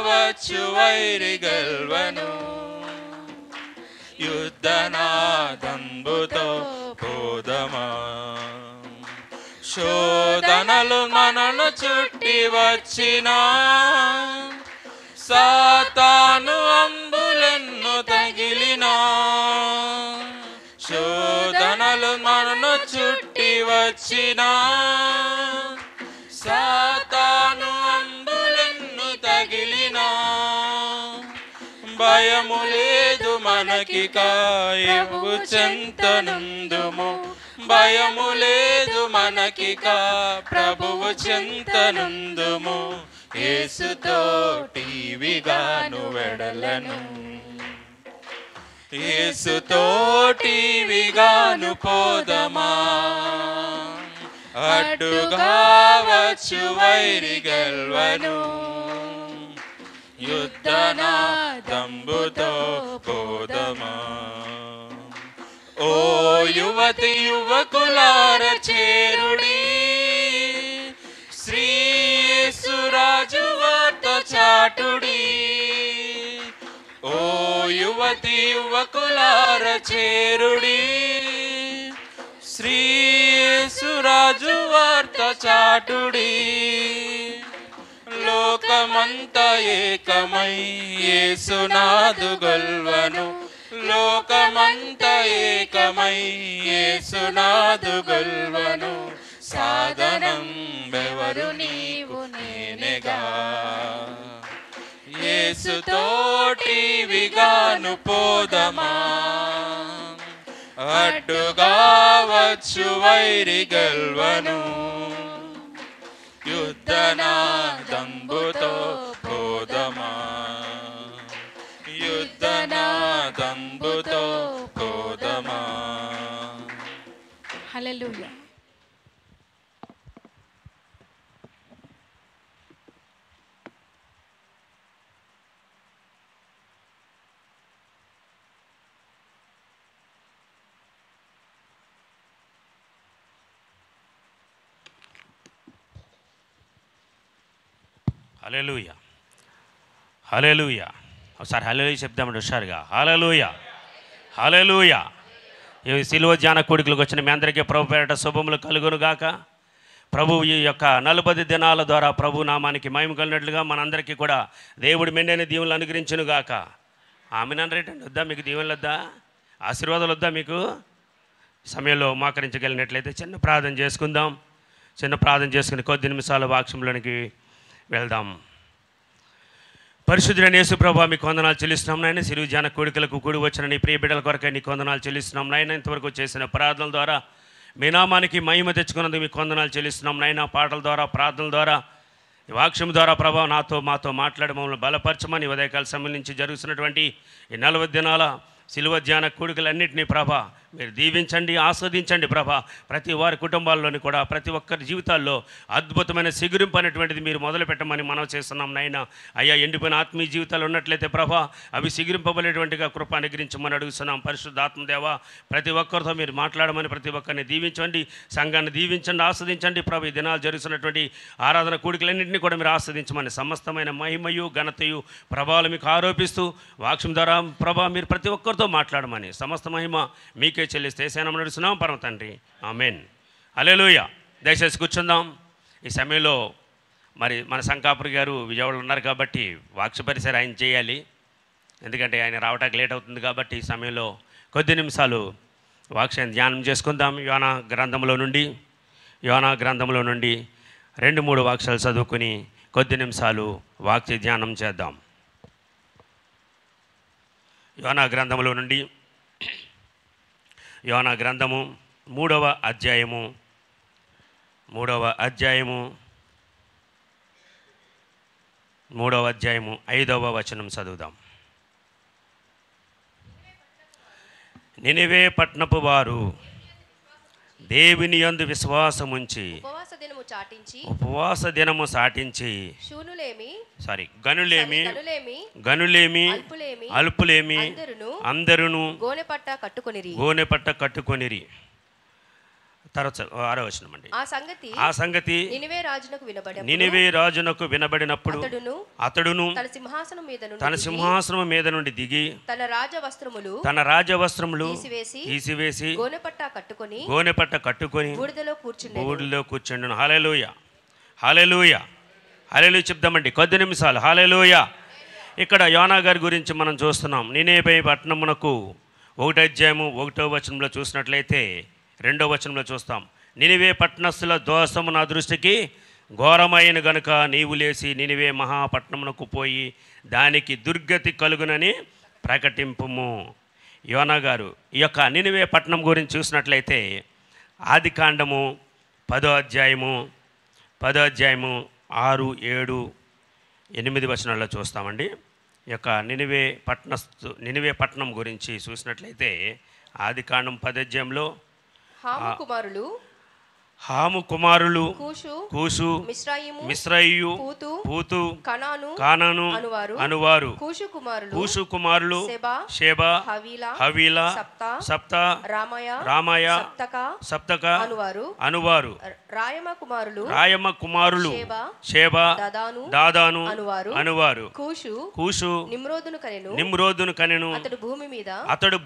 Speaker 6: వచ్చు వైరి గెల్వను, యుద్ధనాదంబుతో పోదమా. శోధనలు మనను చుట్టి వచ్చినా, సాతాను అంబులెన్ను తగిలినా, శోధనలు మనను చుట్టి వచ్చినా, సాతాను అంబులెన్ను తగిలినా, భయము లేదు మనకిక ప్రభువు చెంతనుందుము, భయము లేదు మనకిక ప్రభువు చెంతనుందుము, యేసుతో టీవీగాను వెడలను, యేసుతో టీవీగాను పోదమా అడ్డుగా వచ్చు వైరి గెల్వను, యుద్ధనాదంబుతో పోదమా. ఓ యువతి యువకులార చేరుడి, శ్రీ యేసురాజు వార్త చాటుడి. ఓ యువతి యువకులార చేరుడి, శ్రీ యేసురాజు వార్త చాటుడి. లోకమంతా ఏకమై యేసునాదు గొల్వను, లోకమంతా ఏకమై యేసునాదు గొల్వను, సాధనం బెవరు నీవు నేనెగా, యేసుతో టీవీగాను పోదమా అడ్డుగా వచ్చు వైరి గెల్వను, యుద్ధనాదంబుతో పోదమా, యుద్ధనాదంబుతో పోదమా.
Speaker 7: హల్లెలూయా.
Speaker 1: హల్లెలూయా, హల్లెలూయా. ఒకసారి హల్లెలూయా చెప్దామండి హుషారుగా. హల్లెలూయా, హల్లెలూయా. ఈ సిలువ ధ్యాన కూడికలకు వచ్చిన మీ అందరికీ ప్రభు పేరట శుభములు కలుగును గాక. ప్రభు ఈ యొక్క 40 దినాల ద్వారా ప్రభు నామానికి మహిమ కలిగినట్లుగా మనందరికీ కూడా దేవుడు మెండైన దీవెనలు అనుగ్రహించును గాక. ఆమెనరేటండి, వద్దా మీకు దీవెనలు వద్దా, ఆశీర్వాదాలు వద్దా మీకు? సమయంలో మోకరించగలిగినట్లయితే చిన్న ప్రార్థన చేసుకుందాం. చిన్న ప్రార్థన చేసుకుని కొద్ది నిమిషాల వాక్యంలోనికి వెళ్దాం. పరిశుద్ధుడైన యేసు ప్రభువా, మీకు వందనాలు చెల్లిస్తున్నాం నాయన. సిలువ ధ్యాన కోడికలకు కూడి వచ్చిన నీ ప్రియ బిడ్డల కొరకై నీకు వందనాలు చెల్లిస్తున్నాం నాయన. ఇంతవరకు చేసిన ప్రార్థనల ద్వారా మీ నామానికి మహిమ తెచ్చుకున్నందుకు మీకు వందనాలు చెల్లిస్తున్నాం నాయన. పాటల ద్వారా, ప్రార్థనల ద్వారా, ఈ వాక్యం ద్వారా ప్రభావ మాతో మాట్లాడి మమ్మల్ని బలపరచమని ఉదయకాల సమయం నుంచి జరుగుతున్నటువంటి ఈ 40 దినాల సిలువ ధ్యాన కూడికలన్నింటినీ ప్రభా మీరు దీవించండి, ఆస్వాదించండి ప్రభా. ప్రతి వారి కుటుంబాల్లోని కూడా ప్రతి ఒక్కరి జీవితాల్లో అద్భుతమైన సిగురింపు అనేటువంటిది మీరు మొదలు పెట్టమని మనం చేస్తున్నాం నాయన. అయ్యా, ఎండిపోయిన ఆత్మీయ జీవితాలు ఉన్నట్లయితే ప్రభా అవి సిగురింపబడేటువంటిగా కృప అనుగ్రహించమని అడుగుతున్నాం. పరిశుద్ధాత్మ దేవా, ప్రతి ఒక్కరితో మీరు మాట్లాడమని, ప్రతి ఒక్కరిని దీవించండి, సంఘాన్ని దీవించండి, ఆస్వాదించండి ప్రభా. ఈ దినాలు జరుగుతున్నటువంటి ఆరాధన కూడికలన్నింటినీ కూడా మీరు ఆస్వాదించమని, సమస్తమైన మహిమయు ఘనతయు ప్రభావాలు మీకు ఆరోపిస్తూ వాక్యం ద్వారా ప్రభా మీరు ప్రతి ఒక్కరితో మాట్లాడమని, సమస్త మహిమ మీకే చెల్లిస్తే సేనం నడుస్తున్నాం పరమ తండ్రి, ఆమెన్. హల్లెలూయా. దయచేసి కూర్చుందాం. ఈ సమయంలో మరి మన సంకాపురి గారు విజయవాడలో ఉన్నారు కాబట్టి వాక్య పరిసర ఆయన చేయాలి. ఎందుకంటే ఆయన రావటానికి లేట్ అవుతుంది కాబట్టి ఈ సమయంలో కొద్ది నిమిషాలు వాక్యాన్ని ధ్యానం చేసుకుందాం. యోనా గ్రంథంలో నుండి 2-3 వాక్యాలు చదువుకుని కొద్ది నిమిషాలు వాక్య ధ్యానం చేద్దాం. యోనా గ్రంథంలో నుండి యోనా గ్రంథము 3వ అధ్యాయము 5వ వచనం చదువుదాం. నినివే పట్టణపు వారు దేవుని యందు విశ్వాసముంచి ఉపవాస దినము చాటించి గనులేమి అల్పులేమి అందరును గోనెపట్ట కట్టుకొనిరి. తర్వాత 6వ వచనం అండి. ఆ సంగతి నినివే రాజునకు వినబడినప్పుడు అతడును తన సింహాసనం మీద నుండి దిగి తన రాజవస్త్రములు తీసివేసి గోనెపట్ట కట్టుకొని బూడిదలో కూర్చుండును. హల్లెలూయా, హల్లెలూయా, హల్లెలూయా చెప్దామండి కొద్ది నిమిషాలు. హల్లెలూయా. ఇక్కడ యోనా గారి గురించి మనం చూస్తున్నాం. నినివే పట్టణమునకు 1వ అధ్యాయము 1వ వచనంలో చూసినట్లయితే 2వ వచనంలో చూస్తాం. నినివే పట్టణస్థుల దోషము నా దృష్టికి ఘోరమైన గనుక నీవు లేచి నినివే మహాపట్నమునకు పోయి దానికి దుర్గతి కలుగునని ప్రకటింపుము. యోనా గారు ఈ యొక్క నినివే పట్టణం గురించి చూసినట్లయితే ఆదికాండము 10వ అధ్యాయము 6, 7, 8 వచనాల్లో చూస్తామండి. ఈ యొక్క నినివే పట్టణం గురించి చూసినట్లయితే ఆదికాండం 10వ అధ్యాయంలో హాము కుమారులు కూషు, మిశ్రయు, పూతు, కానాను అనువారు. కూషు కుమారులు షేబా, హవీలా, సప్త, రామాయ, సప్తక అనువారు. రాయమ కుమారులు షేబా, దాదాను అనువారు. కూషు నిమ్రోదును కనెను. అతడు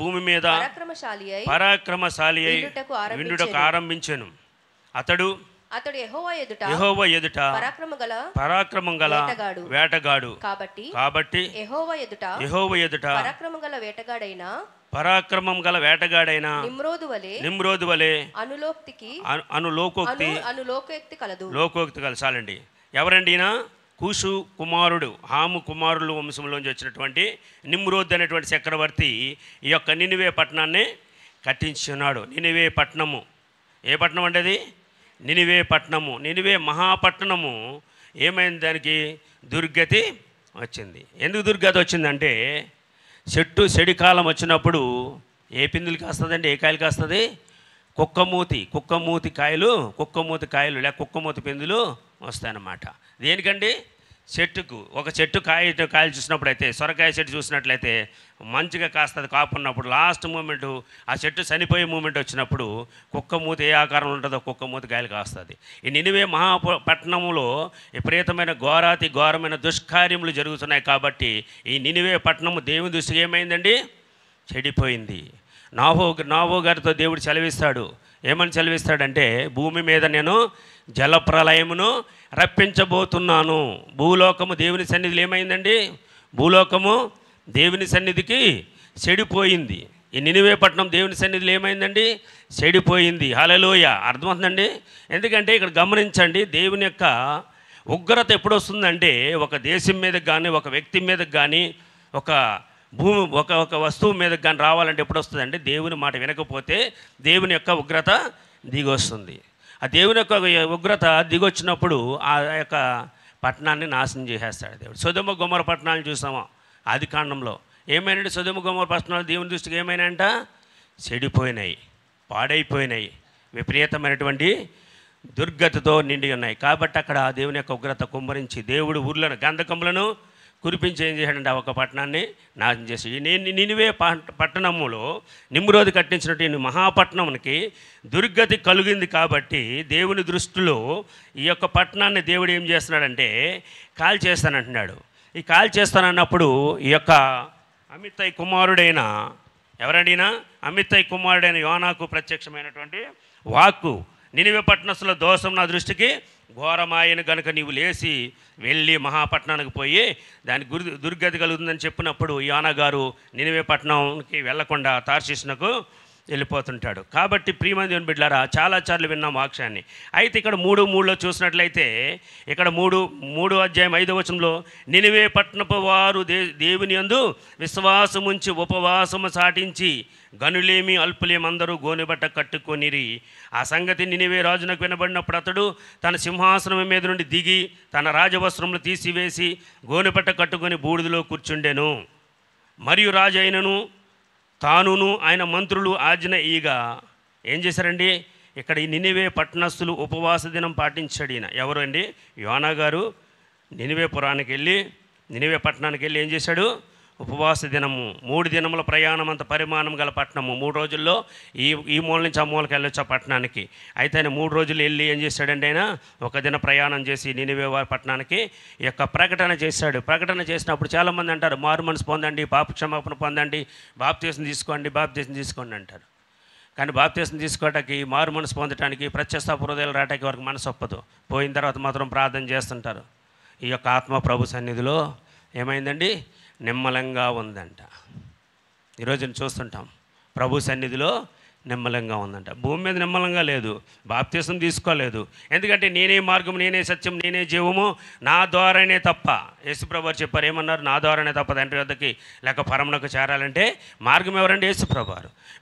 Speaker 1: భూమి మీద పరాక్రమశాలి అయి విండుటకు ఆరంభించెను. అతడు యెహోవా ఎదుట పరాక్రమం గల వేటగాడు. కాబట్టి యెహోవా ఎదుట పరాక్రమం గల వేటగాడైన నిమ్రోదు వలె లోకోక్తి కలసాలండి. ఎవరండి ఈయన? కూషు కుమారుడు, హాము కుమారులు వంశంలోంచి వచ్చినటువంటి నిమ్రోద్ అనేటువంటి చక్రవర్తి ఈ యొక్క నినివే పట్టణాన్ని కట్టించున్నాడు. నినివే పట్టణము ఏ పట్టణం అంటే అది? నినివే పట్టణము. నినివే మహాపట్టణము ఏమైంది? దానికి దుర్గతి వచ్చింది. ఎందుకు దుర్గతి వచ్చిందంటే చెడికాలం వచ్చినప్పుడు ఏ పిందులు కాస్తుందండి? ఏ కాయలు కాస్తుంది? కుక్కమూతి కాయలు లేక కుక్కమూతి పిందులు వస్తాయన్నమాట. దేనికండి? ఒక చెట్టు కాయలు చూసినప్పుడైతే, సొరకాయ చెట్టు చూసినట్లయితే మంచిగా కాస్తుంది కాపున్నప్పుడు, లాస్ట్ మూమెంట్ ఆ చెట్టు చనిపోయే మూమెంట్ వచ్చినప్పుడు కుక్క మూత ఏ ఆకారంలో ఉంటుందో కుక్క మూత కాయలు కాస్తుంది. ఈ నినివే పట్టణంలో విపరీతమైన ఘోరమైన దుష్కార్యములు జరుగుతున్నాయి. కాబట్టి ఈ నినివే పట్టణము దేవుని దృష్టికి ఏమైందండి? చెడిపోయింది. నావో గారితో దేవుడు సెలవిస్తాడు. ఏమని సెలవిస్తాడంటే, భూమి మీద నేను జలప్రలయమును రప్పించబోతున్నాను. భూలోకము దేవుని సన్నిధిలో ఏమైందండి? భూలోకము దేవుని సన్నిధికి చెడిపోయింది. ఈ నినివే పట్టణం దేవుని సన్నిధిలో ఏమైందండి? చెడిపోయింది. హల్లెలూయా. అర్థమవుతుందండి? ఎందుకంటే ఇక్కడ గమనించండి, దేవుని యొక్క ఉగ్రత ఎప్పుడు వస్తుందంటే, ఒక దేశం మీదకి కానీ, ఒక వ్యక్తి మీదకి కానీ, ఒక వస్తువు మీదకి కానీ రావాలంటే ఎప్పుడు వస్తుందంటే, దేవుని మాట వినకపోతే దేవుని యొక్క ఉగ్రత దిగొస్తుంది. ఆ దేవుని యొక్క ఉగ్రత దిగొచ్చినప్పుడు ఆ యొక్క పట్టణాన్ని నాశనం చేసేస్తాడు దేవుడు. సొదొమ గొమొర్రా పట్టణాలను చూసాము ఆది కాండంలో. ఏమైనా సొదొమ గొమొర్రా పట్టణాలు దేవుని దృష్టికి ఏమైనాయంట? చెడిపోయినాయి, పాడైపోయినాయి, విపరీతమైనటువంటి దుర్గతితో నిండి ఉన్నాయి. కాబట్టి అక్కడ దేవుని యొక్క ఉగ్రత కుమ్మరించి దేవుడు ఊర్లను గంధకములను కురిపించి ఏం చేశాడంటే ఒక పట్టణాన్ని నాశనం చేసి, నినివే పట్టణములో నిమ్రోదు కట్టించినటువంటి మహాపట్టణంకి దుర్గతి కలిగింది. కాబట్టి దేవుని దృష్టిలో ఈ యొక్క పట్టణాన్ని దేవుడు ఏం చేస్తున్నాడంటే కాల్ చేస్తానంటున్నాడు. ఈ కాల్ చేస్తానన్నప్పుడు ఈ యొక్క అమిత్తై కుమారుడైన ఎవరడినా అమిత్తై కుమారుడైన యోనాకు ప్రత్యక్షమైనటువంటి వాక్కు, నినివే పట్టణస్తుల దోషం నా దృష్టికి ఘోరమాయను గనుక నీవు లేచి వెళ్ళి మహాపట్నానికి పోయి దాని దుర్గతి కలుగుతుందని చెప్పినప్పుడు యోనా గారు నినివే పట్టణంకి వెళ్లకుండా తార్షీషునకు వెళ్ళిపోతుంటాడు. కాబట్టి ప్రియమైన దేవుని బిడ్డలారా, చాలాసార్లు విన్నాం వాక్యాన్ని. అయితే ఇక్కడ 3:3లో చూసినట్లయితే, ఇక్కడ 3 అధ్యాయం 5వ వచనంలో నినివే పట్టణపు వారు దేవుని యందు విశ్వాసముంచి ఉపవాసము సాటించి గనులేమి అల్పులేమందరూ గోనెబట్ట కట్టుకొనిరి. ఆ సంగతి నినివే రాజునకు వినబడినప్పుడు అతడు తన సింహాసనం మీద నుండి దిగి తన రాజవస్త్రములు తీసివేసి గోనెబట్ట కట్టుకొని బూడిదలో కూర్చుండెను. మరియు రాజు అయినను తానును ఆయన మంత్రులు ఆజ్ఞ ఈగ ఏం చేశారండి? ఇక్కడ ఈ నినివే పట్టణస్థులు ఉపవాస దినం పాటించాడు. ఈయన ఎవరు అండి? యోనా గారు నినివే నినివే పట్టణానికి వెళ్ళి ఏం చేశాడు? ఉపవాస దినము. 3 దినముల ప్రయాణం అంత పరిమాణం గల పట్టణము. 3 రోజుల్లో ఈ మూల నుంచి ఆ మూలకి వెళ్ళొచ్చు ఆ పట్టణానికి. అయితే ఆయన 3 రోజులు వెళ్ళి ఏం చేశాడంటే, ఆయన ఒక దిన ప్రయాణం చేసి నినివే పట్టణానికి ఈ యొక్క ప్రకటన చేశాడు. ప్రకటన చేసినప్పుడు చాలామంది అంటారు, మారు మనసు పొందండి, పాప క్షమాపణ పొందండి, బాప్తీసం తీసుకోండి అంటారు. కానీ బాప్తీసం తీసుకోవటానికి, మారు మనసు పొందటానికి, ప్రత్యక్ష హృదయాలు రావటానికి వారికి మనసు ఒప్పదు. పోయిన తర్వాత మాత్రం ప్రార్థన చేస్తుంటారు. ఈ యొక్క ఆత్మ ప్రభు సన్నిధిలో ఏమైందండి? నిమ్మలంగా ఉందంట. ఈరోజు చూస్తుంటాం ప్రభు సన్నిధిలో నిమ్మలంగా ఉందంట. భూమి మీద నిమ్మలంగా లేదు, బాప్తీసం తీసుకోలేదు. ఎందుకంటే నేనే మార్గం, నేనే సత్యం, నేనే జీవము, నా ద్వారానే తప్ప. యేసుప్రభు చెప్పారు, ఏమన్నారు? నా ద్వారానే తప్ప తండ్రి వద్దకి లేక పరమునకు చేరాలంటే మార్గం ఎవరండి? యేసుప్రభు.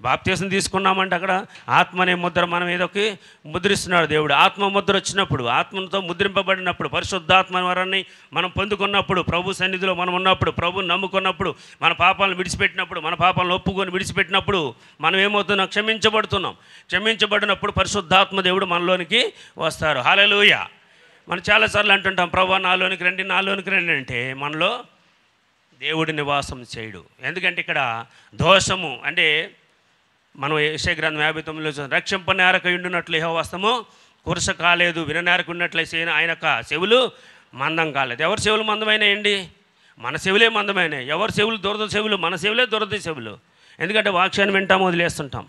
Speaker 1: బాప్తీసం తీసుకున్నామంటే అక్కడ ఆత్మ అనే ముద్ర మనం ఏదోకి ముద్రిస్తున్నాడు దేవుడు. ఆత్మ ముద్ర వచ్చినప్పుడు, ఆత్మతో ముద్రింపబడినప్పుడు, పరిశుద్ధాత్మ వరాన్ని మనం పొందుకున్నప్పుడు, ప్రభు సన్నిధిలో మనం ఉన్నప్పుడు, ప్రభుని నమ్ముకున్నప్పుడు, మన పాపాలను విడిచిపెట్టినప్పుడు, మన పాపాలను ఒప్పుకొని విడిచిపెట్టినప్పుడు మనం ఏమవుతున్నాం? క్షమించబడినప్పుడు పరిశుద్ధాత్మ దేవుడు మనలోనికి వస్తారు. హల్లెలూయా. మనం చాలాసార్లు అంటుంటాం, ప్రభు నాలోనికి రండి అంటే మనలో దేవుడి నివాసం చేయడు. ఎందుకంటే ఇక్కడ దోషము అంటే మనం యెషయా గ్రంథం 59లో రక్షింపనేరక ఉండునట్లు యెహోవా హస్తము కురస కాలేదు, విననేరక ఉన్నట్లయితే ఆయన చెవులు మందం కాలేదు. ఎవరి చెవులు మందమైనాయండి? మన చెవులే మందమైనాయి. ఎవరి చెవులు దురద చెవులు? మన చెవులే దురద చెవులు. ఎందుకంటే వాక్యాన్ని వింటాం, వదిలేస్తుంటాం.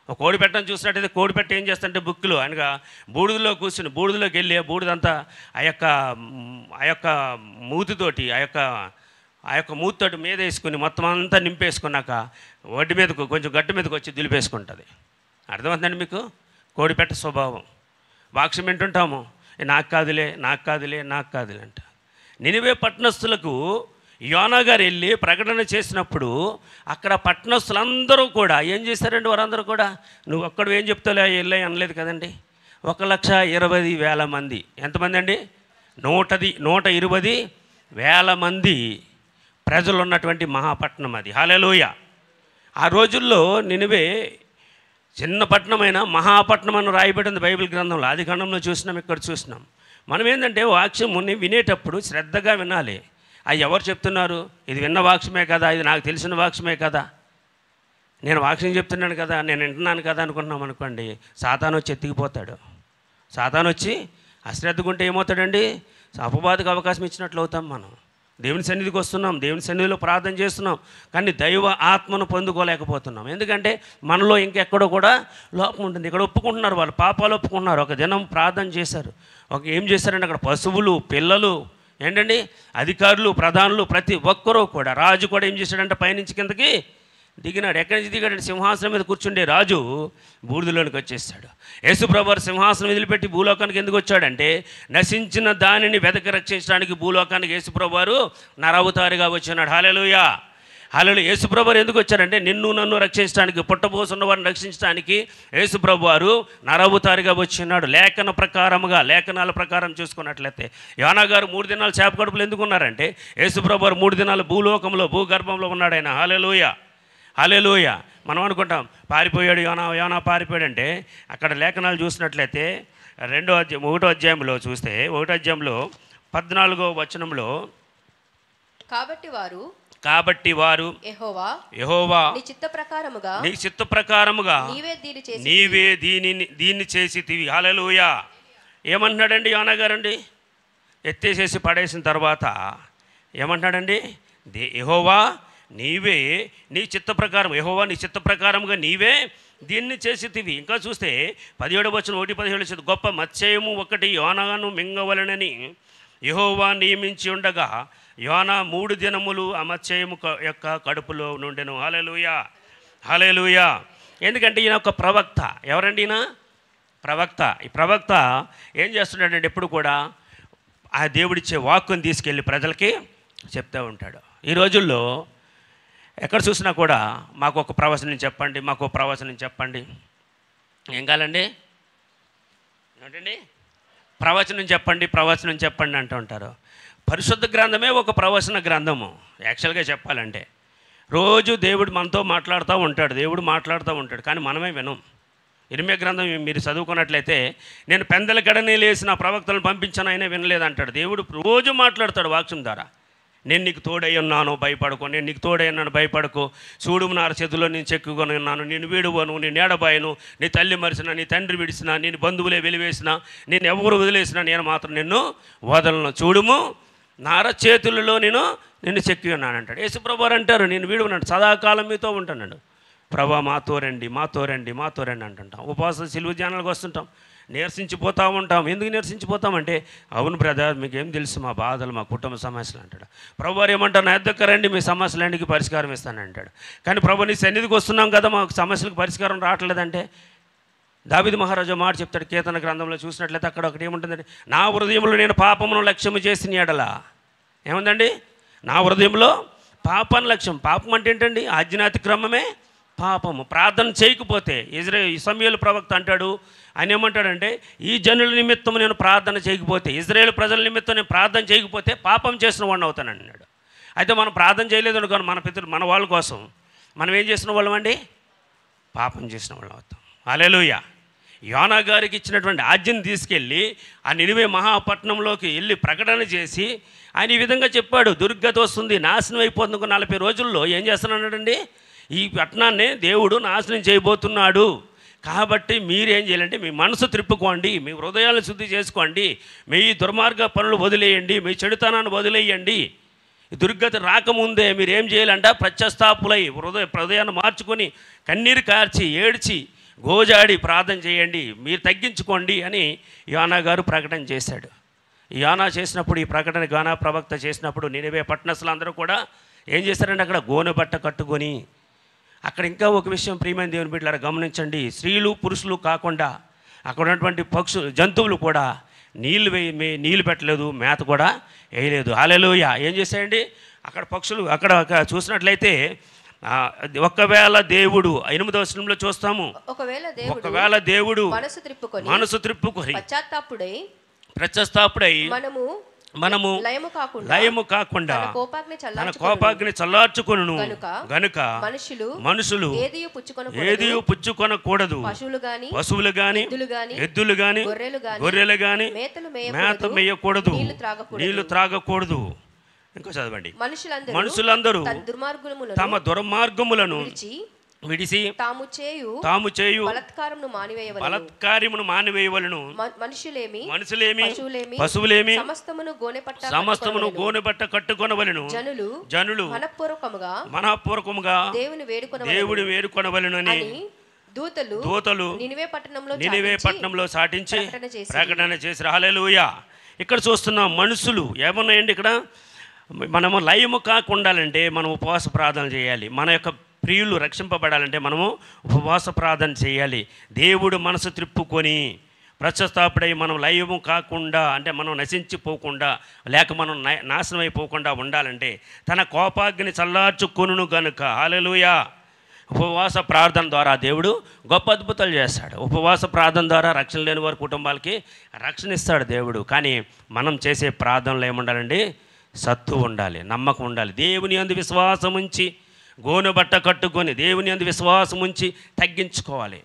Speaker 1: ఒక కోడి పెట్టని చూసినట్టయితే కోడి పెట్ట ఏం చేస్తుంటే బుక్కులు అనగా బూడిదలో కూర్చుని బూడిదలోకి వెళ్ళి బూడిదంతా ఆ యొక్క మూతితోటి ఆ యొక్క మూతితోటి మీద వేసుకుని మొత్తం అంతా నింపేసుకున్నాక ఒడ్డు మీదకు కొంచెం గట్టు మీదకి వచ్చి దులిపేసుకుంటుంది. అర్థమవుతుందండి మీకు? కోడిపెట్ట స్వభావం. వాక్యం వింటుంటాము, నాకు కాదులే అంట. నినివే పట్టణస్థులకు యోనా గారు వెళ్ళి ప్రకటన చేసినప్పుడు అక్కడ పట్టణస్థులందరూ కూడా ఏం చేశారండి? వారందరూ కూడా నువ్వు ఒక్కడు ఏం చెప్తాలే వెళ్ళి అనలేదు కదండి. 1,20,000 మంది. ఎంతమంది అండి? 120,000 మంది ప్రజలు ఉన్నటువంటి మహాపట్నం అది. హల్లెలూయా. ఆ రోజుల్లో నినివే చిన్న పట్టణమైన మహాపట్నం అని రాయబడింది బైబిల్ గ్రంథంలో. ఆది కాండంలో చూసినాం, ఇక్కడ చూసినాం. మనం ఏంటంటే వాక్యముని వినేటప్పుడు శ్రద్ధగా వినాలి. అది ఎవరు చెప్తున్నారు? ఇది విన్న వాక్యమే కదా, ఇది నాకు తెలిసిన వాక్యమే కదా, నేను వాక్యం చెప్తున్నాను కదా, నేను వింటున్నాను కదా అనుకుంటున్నాం అనుకోండి, సాతాను వచ్చి ఎత్తికిపోతాడు. సాతాను వచ్చి అశ్రద్ధగా ఉంటే ఏమవుతాడండి? అపవాదికి అవకాశం ఇచ్చినట్లు అవుతాం. మనం దేవుని సన్నిధికి వస్తున్నాం, దేవుని సన్నిధిలో ప్రార్థన చేస్తున్నాం, కానీ దైవ ఆత్మను పొందుకోలేకపోతున్నాం. ఎందుకంటే మనలో ఇంకెక్కడో కూడా లోపం ఉంటుంది. ఇక్కడ ఒప్పుకుంటున్నారు, వాళ్ళు పాపాలు ఒప్పుకుంటున్నారు. ఒక దినం ప్రార్థన చేశారు, ఏం చేశారంటే అక్కడ పశువులు, పిల్లలు, ఏంటండి అధికారులు, ప్రధానులు, ప్రతి ఒక్కరూ కూడా, రాజు కూడా ఏం చేశాడంటే పైనుంచి కిందకి దిగినాడు. ఎక్కడి నుంచి దిగాడంటే సింహాసనం మీద కూర్చుండే రాజు బూడిదలోనికి వచ్చేస్తాడు. యేసుప్రభు వారు సింహాసనం వదిలిపెట్టి భూలోకానికి ఎందుకు వచ్చాడంటే నశించిన దానిని వెతకి రక్షించడానికి భూలోకానికి యేసుప్రభు వారు నరవతారిగా వచ్చినాడు. హల్లెలూయా, హల్లెలూయా. యేసుప్రభు వారు ఎందుకు వచ్చారంటే నిన్ను నన్ను రక్షించడానికి, పుట్టబోసున్న వారిని రక్షించడానికి యేసుప్రభు వారు నరవతారిగా వచ్చినాడు. లేఖనాల ప్రకారం చూసుకున్నట్లయితే యోనా గారు 3 దినాలు చేప కడుపులు ఎందుకు ఉన్నారంటే యేసుప్రభు వారు 3 దినాలు భూలోకంలో భూగర్భంలో ఉన్నాడు ఆయన. హల్లెలూయా, హల్లెలూయా. మనం అనుకుంటాం పారిపోయాడు యోనా పారిపోయాడంటే, అక్కడ లేఖనాలు చూసినట్లయితే 1వ అధ్యాయంలో చూస్తే 1వ అధ్యాయంలో 14వ వచనంలో కాబట్టి వారు యెహోవా నీ చిత్త ప్రకారముగా నీవే దీన్ని చేసితివి. హల్లెలూయా. ఏమంటున్నాడండి యోనా గారండి? ఎత్తేసేసి పడేసిన తర్వాత ఏమంటున్నాడండి? యెహోవా నీవే నీ చిత్త ప్రకారం, యెహోవా నీ చిత్త ప్రకారముగా నీవే దీన్ని చేసితివి. ఇంకా చూస్తే 17వ వచనం 1:17 గొప్ప మత్స్యము ఒకటి యోనాను మింగవలనని యెహోవా నియమించి ఉండగా యోనా 3 దినములు ఆ మత్స్యము యొక్క కడుపులో నుండెను. హల్లెలూయా, హల్లెలూయా. ఎందుకంటే ఈయన ఒక ప్రవక్త. ఎవరండి ఈయన? ప్రవక్త. ఈ ప్రవక్త ఏం చేస్తున్నాడంటే ఎప్పుడు కూడా ఆ దేవుడిచ్చే వాక్కుని తీసుకెళ్ళి ప్రజలకి చెప్తూ ఉంటాడు. ఈ రోజుల్లో ఎక్కడ చూసినా కూడా మాకు ఒక ప్రవచనం చెప్పండి, మాకు ఒక ప్రవచనం చెప్పండి. ఏం కావాలండి? ఏంటండి? ప్రవచనం చెప్పండి అంటూ ఉంటారు. పరిశుద్ధ గ్రంథమే ఒక ప్రవచన గ్రంథము యాక్చువల్గా చెప్పాలంటే. రోజు దేవుడు మనతో మాట్లాడుతూ ఉంటాడు, కానీ మనమే వినం. ఇర్మియా గ్రంథం మీరు చదువుకున్నట్లయితే నేను పెందల గడనే లేసిన ప్రవక్తలను పంపించాను, అయినా వినలేదంటాడు. దేవుడు రోజు మాట్లాడతాడు వాక్యం ద్వారా. నేను నీకు తోడై ఉన్నాను, భయపడకు, నేను నీకు తోడై ఉన్నాను, భయపడకు, చూడు నా చేతిలో నేను చెక్కుకొని ఉన్నాను, నేను వీడువను, నేను ఏడబాయను, నీ తల్లి మరిసిన, నీ తండ్రి విడిచిన, నేను బంధువులే వెలివేసిన, నేను ఎవరు వదిలేసినా నేను మాత్రం నిన్ను వదలను, చూడుము నార చేతులలో నిన్ను చెక్కి ఉన్నాను అంటాడు. యేసుప్రభు వారు అంటారు నేను వీడున్నాడు, సదాకాలం మీతో ఉంటాడు. ప్రభా మాతో రండి అంటుంటాం. ఉపవాసం సిలువ ధ్యానాలకు వస్తుంటాం, నీరసించిపోతూ ఉంటాం. ఎందుకు నీరసించిపోతామంటే అవును బ్రదర్ మీకేం తెలుసు మా బాధలు, మా కుటుంబ సమస్యలు అంటాడు. ప్రభు వారు ఏమంటారు? నా యొద్దకు రండి, మీ సమస్యలన్నిటికీ పరిష్కారం ఇస్తానంటాడు. కానీ ప్రభు నీ సన్నిధికి వస్తున్నాం కదా, మాకు సమస్యలకు పరిష్కారం రావట్లేదంటే దావీదు మహారాజు మాట చెప్తాడు కీర్తన గ్రంథంలో చూసినట్లయితే. అక్కడ ఒకటి ఏముంటుందండి? నా హృదయంలో నేను పాపమును లక్ష్యము చేసిన ఎడలా. ఏముందండి? నా హృదయంలో పాపాన్ని లక్ష్యం. పాపం అంటే ఏంటండి? ఆజ్ఞాతిక్రమమే పాపము. ప్రార్థన చేయకపోతే సమూయేలు ప్రవక్త అంటాడు, ఆయన ఏమంటాడంటే ఈ జనుల నిమిత్తం నేను ప్రార్థన చేయకపోతే, ఇజ్రాయేల్ ప్రజల నిమిత్తం నేను ప్రార్థన చేయకపోతే పాపం చేసిన వాడిని అవుతాను అన్నాడు. అయితే మనం ప్రార్థన చేయలేదు అనుకోని మన పితృ మన వాళ్ళ కోసం మనం ఏం చేసిన వాళ్ళం అండి? పాపం చేసిన వాళ్ళం అవుతాం. హల్లెలూయా. యోనా గారికి ఇచ్చినటువంటి ఆజ్ఞను తీసుకెళ్ళి ఆ నినివే మహాపట్నంలోకి వెళ్ళి ప్రకటన చేసి ఆయన ఈ విధంగా చెప్పాడు, దుర్గతి వస్తుంది, నాశనం అయిపోతుంది. 40 రోజుల్లో ఏం చేస్తున్నాడండి? ఈ పట్టణాన్ని దేవుడు నాశనం చేయబోతున్నాడు. కాబట్టి మీరేం చేయాలంటే మీ మనసు త్రిప్పుకోండి, మీ హృదయాలను శుద్ధి చేసుకోండి, మీ దుర్మార్గ పనులు వదిలేయండి, మీ చెడుతనాన్ని వదిలేయండి. ఈ దుర్గతి రాకముందే మీరు ఏం చేయాలంట? ప్రత్యస్థాపులై హృదయాన్ని మార్చుకొని కన్నీరు కార్చి ఏడ్చి గోజాడి ప్రార్థన చేయండి, మీరు తగ్గించుకోండి అని యోనా గారు ప్రకటన చేశాడు. యోనా చేసినప్పుడు, ఈ ప్రకటన యోనా ప్రవక్త చేసినప్పుడు నినివే పట్టణస్తులందరూ కూడా ఏం చేశారంటే అక్కడ గోనె బట్ట కట్టుకొని, అక్కడ ఇంకా ఒక విషయం ప్రియమైన దేవుని బిడ్డలారా గమనించండి, స్త్రీలు పురుషులు కాకుండా అక్కడ ఉన్నటువంటి జంతువులు కూడా నీళ్ళు పెట్టలేదు, మేత కూడా వేయలేదు. హల్లెలూయా. ఏం చేశాయండి? అక్కడ పక్షులు అక్కడ చూసినట్లయితే ఒకవేళ దేవుడు 8వ వచనంలో చూస్తాము, ఒకవేళ దేవుడు మనసు త్రిప్పుకొని పశ్చాత్తాపుడై మనము లయము కాకుండా తన కోపాగ్ని చల్లార్చుకొనును గనుక మనుషులు ఏదియు పుచ్చుకొనకూడదు. పశువులు గాని ఎద్దులు గాని గొర్రెలు గాని మేత మేయకూడదు, నీళ్లు త్రాగకూడదు. ఇంకో చదవండి. మనుషులందరూ తమ దుర్మార్గములను విడిసి తాము చేయు బలత్కార్యమును మానివేయవలను. మనుషులేమి పశువులేమి సమస్తమును గోనెబట్ట కట్టుకొనవలను. జనులు మనఃపూర్వకముగా దేవుని వేడుకొనవలెనని దూతలు నినివే పట్టణంలో సాటించి ప్రకటన చేశారు. హల్లెలూయా. ఇక్కడ చూస్తున్నాం మనుషులు ఏమన్నాయండి. ఇక్కడ మనము లయము కాకుండాలంటే మనం ఉపవాస ప్రార్థన చేయాలి. మన యొక్క ప్రియులు రక్షింపబడాలంటే మనము ఉపవాస ప్రార్థన చేయాలి. దేవుడు మనసు త్రిప్పుకొని ప్రశ్చాత్తాపడై మనం లయము కాకుండా అంటే మనం నశించిపోకుండా లేక మనం నాశనం అయిపోకుండా ఉండాలంటే తన కోపాగ్ని చల్లార్చుకొనును గనుక. హల్లెలూయా. ఉపవాస ప్రార్థన ద్వారా దేవుడు గొప్ప అద్భుతాలు చేస్తాడు. ఉపవాస ప్రార్థన ద్వారా రక్షణ లేని వారి కుటుంబాలకి రక్షణ ఇస్తాడు దేవుడు. కానీ మనం చేసే ప్రార్థనలో ఏముండాలండి? సత్తు ఉండాలి, నమ్మకం ఉండాలి. దేవుని యందు విశ్వాసం ఉంచి గోనె బట్ట కట్టుకొని దేవుని యందు విశ్వాసం ఉంచి తగ్గించుకోవాలి.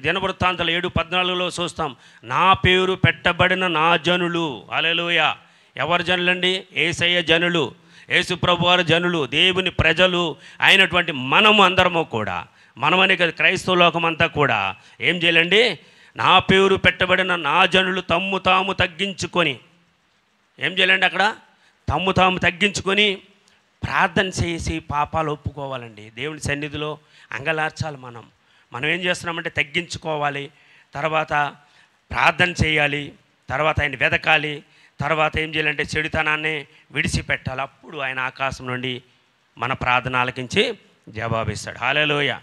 Speaker 1: దినవృత్తాంతాలు 7:14 చూస్తాం. నా పేరు పెట్టబడిన నా జనులు. హల్లెలూయా. ఎవరు జనులండి? యేసయ్య జనులు, యేసు ప్రభువారి జనులు, దేవుని ప్రజలు అయినటువంటి మనము అందరము కూడా, మనమనే కదా క్రైస్తవ లోకమంతా కూడా ఏం చేయాలండి? నా పేరు పెట్టబడిన నా జనులు తమ్ము తాము తగ్గించుకొని ఏం చేయాలండి? అక్కడ తమ్ము తాము తగ్గించుకొని ప్రార్థన చేసి పాపాలు ఒప్పుకోవాలండి. దేవుని సన్నిధిలో అంగలార్చాలి. మనం ఏం చేస్తున్నామంటే తగ్గించుకోవాలి, తర్వాత ప్రార్థన చేయాలి, తర్వాత ఆయన వెదకాలి, తర్వాత ఏం చేయాలంటే చెడుతనాన్ని విడిచిపెట్టాలి. అప్పుడు ఆయన ఆకాశం నుండి మన ప్రార్థన ఆలకించి జవాబిస్తాడు. హల్లెలూయా.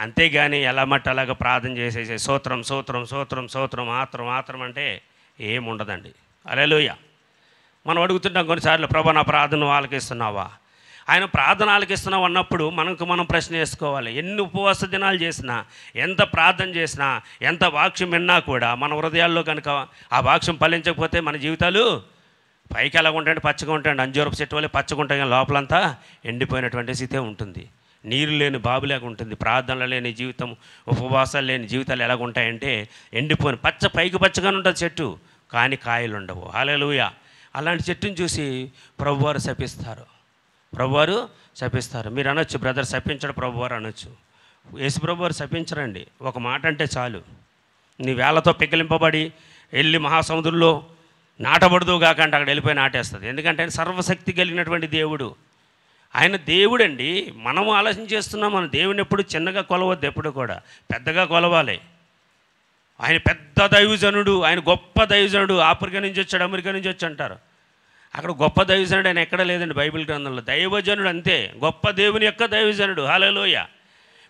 Speaker 1: అంతేగాని ఎలా మట్టి అలాగ ప్రార్థన చేసేసి స్తోత్రం స్తోత్రం స్తోత్రం స్తోత్రం ఆత్రం అంటే ఏముండదండి. హల్లెలూయా. మనం అడుగుతుంటాం కొన్నిసార్లు, ప్రభా నా ప్రార్థన ఆలకిస్తున్నావా? ఆయన ప్రార్థన ఆలకిస్తున్నావు అన్నప్పుడు మనం ప్రశ్న వేసుకోవాలి. ఎన్ని ఉపవాస దినాలు చేసినా, ఎంత ప్రార్థన చేసినా, ఎంత వాక్యం విన్నా కూడా మన హృదయాల్లో కనుక ఆ వాక్యం ఫలించకపోతే మన జీవితాలు పైకి ఎలా ఉంటాయంటే పచ్చగా ఉంటాయండి. అంజూరపు చెట్టు వల్ల పచ్చగా ఉంటాయి, కానీ లోపలంతా ఎండిపోయినటువంటి స్థితే ఉంటుంది. నీరు లేని బాబులాగా ఉంటుంది. ప్రార్థనలు లేని జీవితం, ఉపవాసాలు లేని జీవితాలు ఎలాగ ఉంటాయంటే ఎండిపోయిన పైకి పచ్చగానే ఉంటుంది చెట్టు, కానీ కాయలు ఉండవు. హల్లెలూయా. అలాంటి చెట్టుని చూసి ప్రభువారు శపిస్తారు. మీరు అనొచ్చు, బ్రదర్ శపించడు ప్రభువారు అనొచ్చు. యేసు ప్రభువారు శపించరండి. ఒక మాట అంటే చాలు, నీ వేళ్లతో పిగిలింపబడి వెళ్ళి మహాసముద్రంలో నాటబడదు కాకంటే అక్కడ వెళ్ళిపోయి నాటేస్తుంది. ఎందుకంటే ఆయన సర్వశక్తి కలిగినటువంటి దేవుడు. ఆయన దేవుడండి. మనము ఆలోచన చేస్తున్నాం, మన దేవుని ఎప్పుడు చిన్నగా కొలవద్దు, ఎప్పుడు కూడా పెద్దగా కొలవాలి. ఆయన పెద్ద దైవజనుడు, ఆయన గొప్ప దైవజనుడు. ఆఫ్రికా నుంచి వచ్చాడు, అమెరికా నుంచి వచ్చి అంటారు. అక్కడ గొప్ప దైవజనుడు ఆయన ఎక్కడ లేదండి బైబిల్ గ్రంథంలో. దైవజనుడు అంతే, గొప్ప దేవుని యొక్క దైవజనుడు. హల్లెలూయా.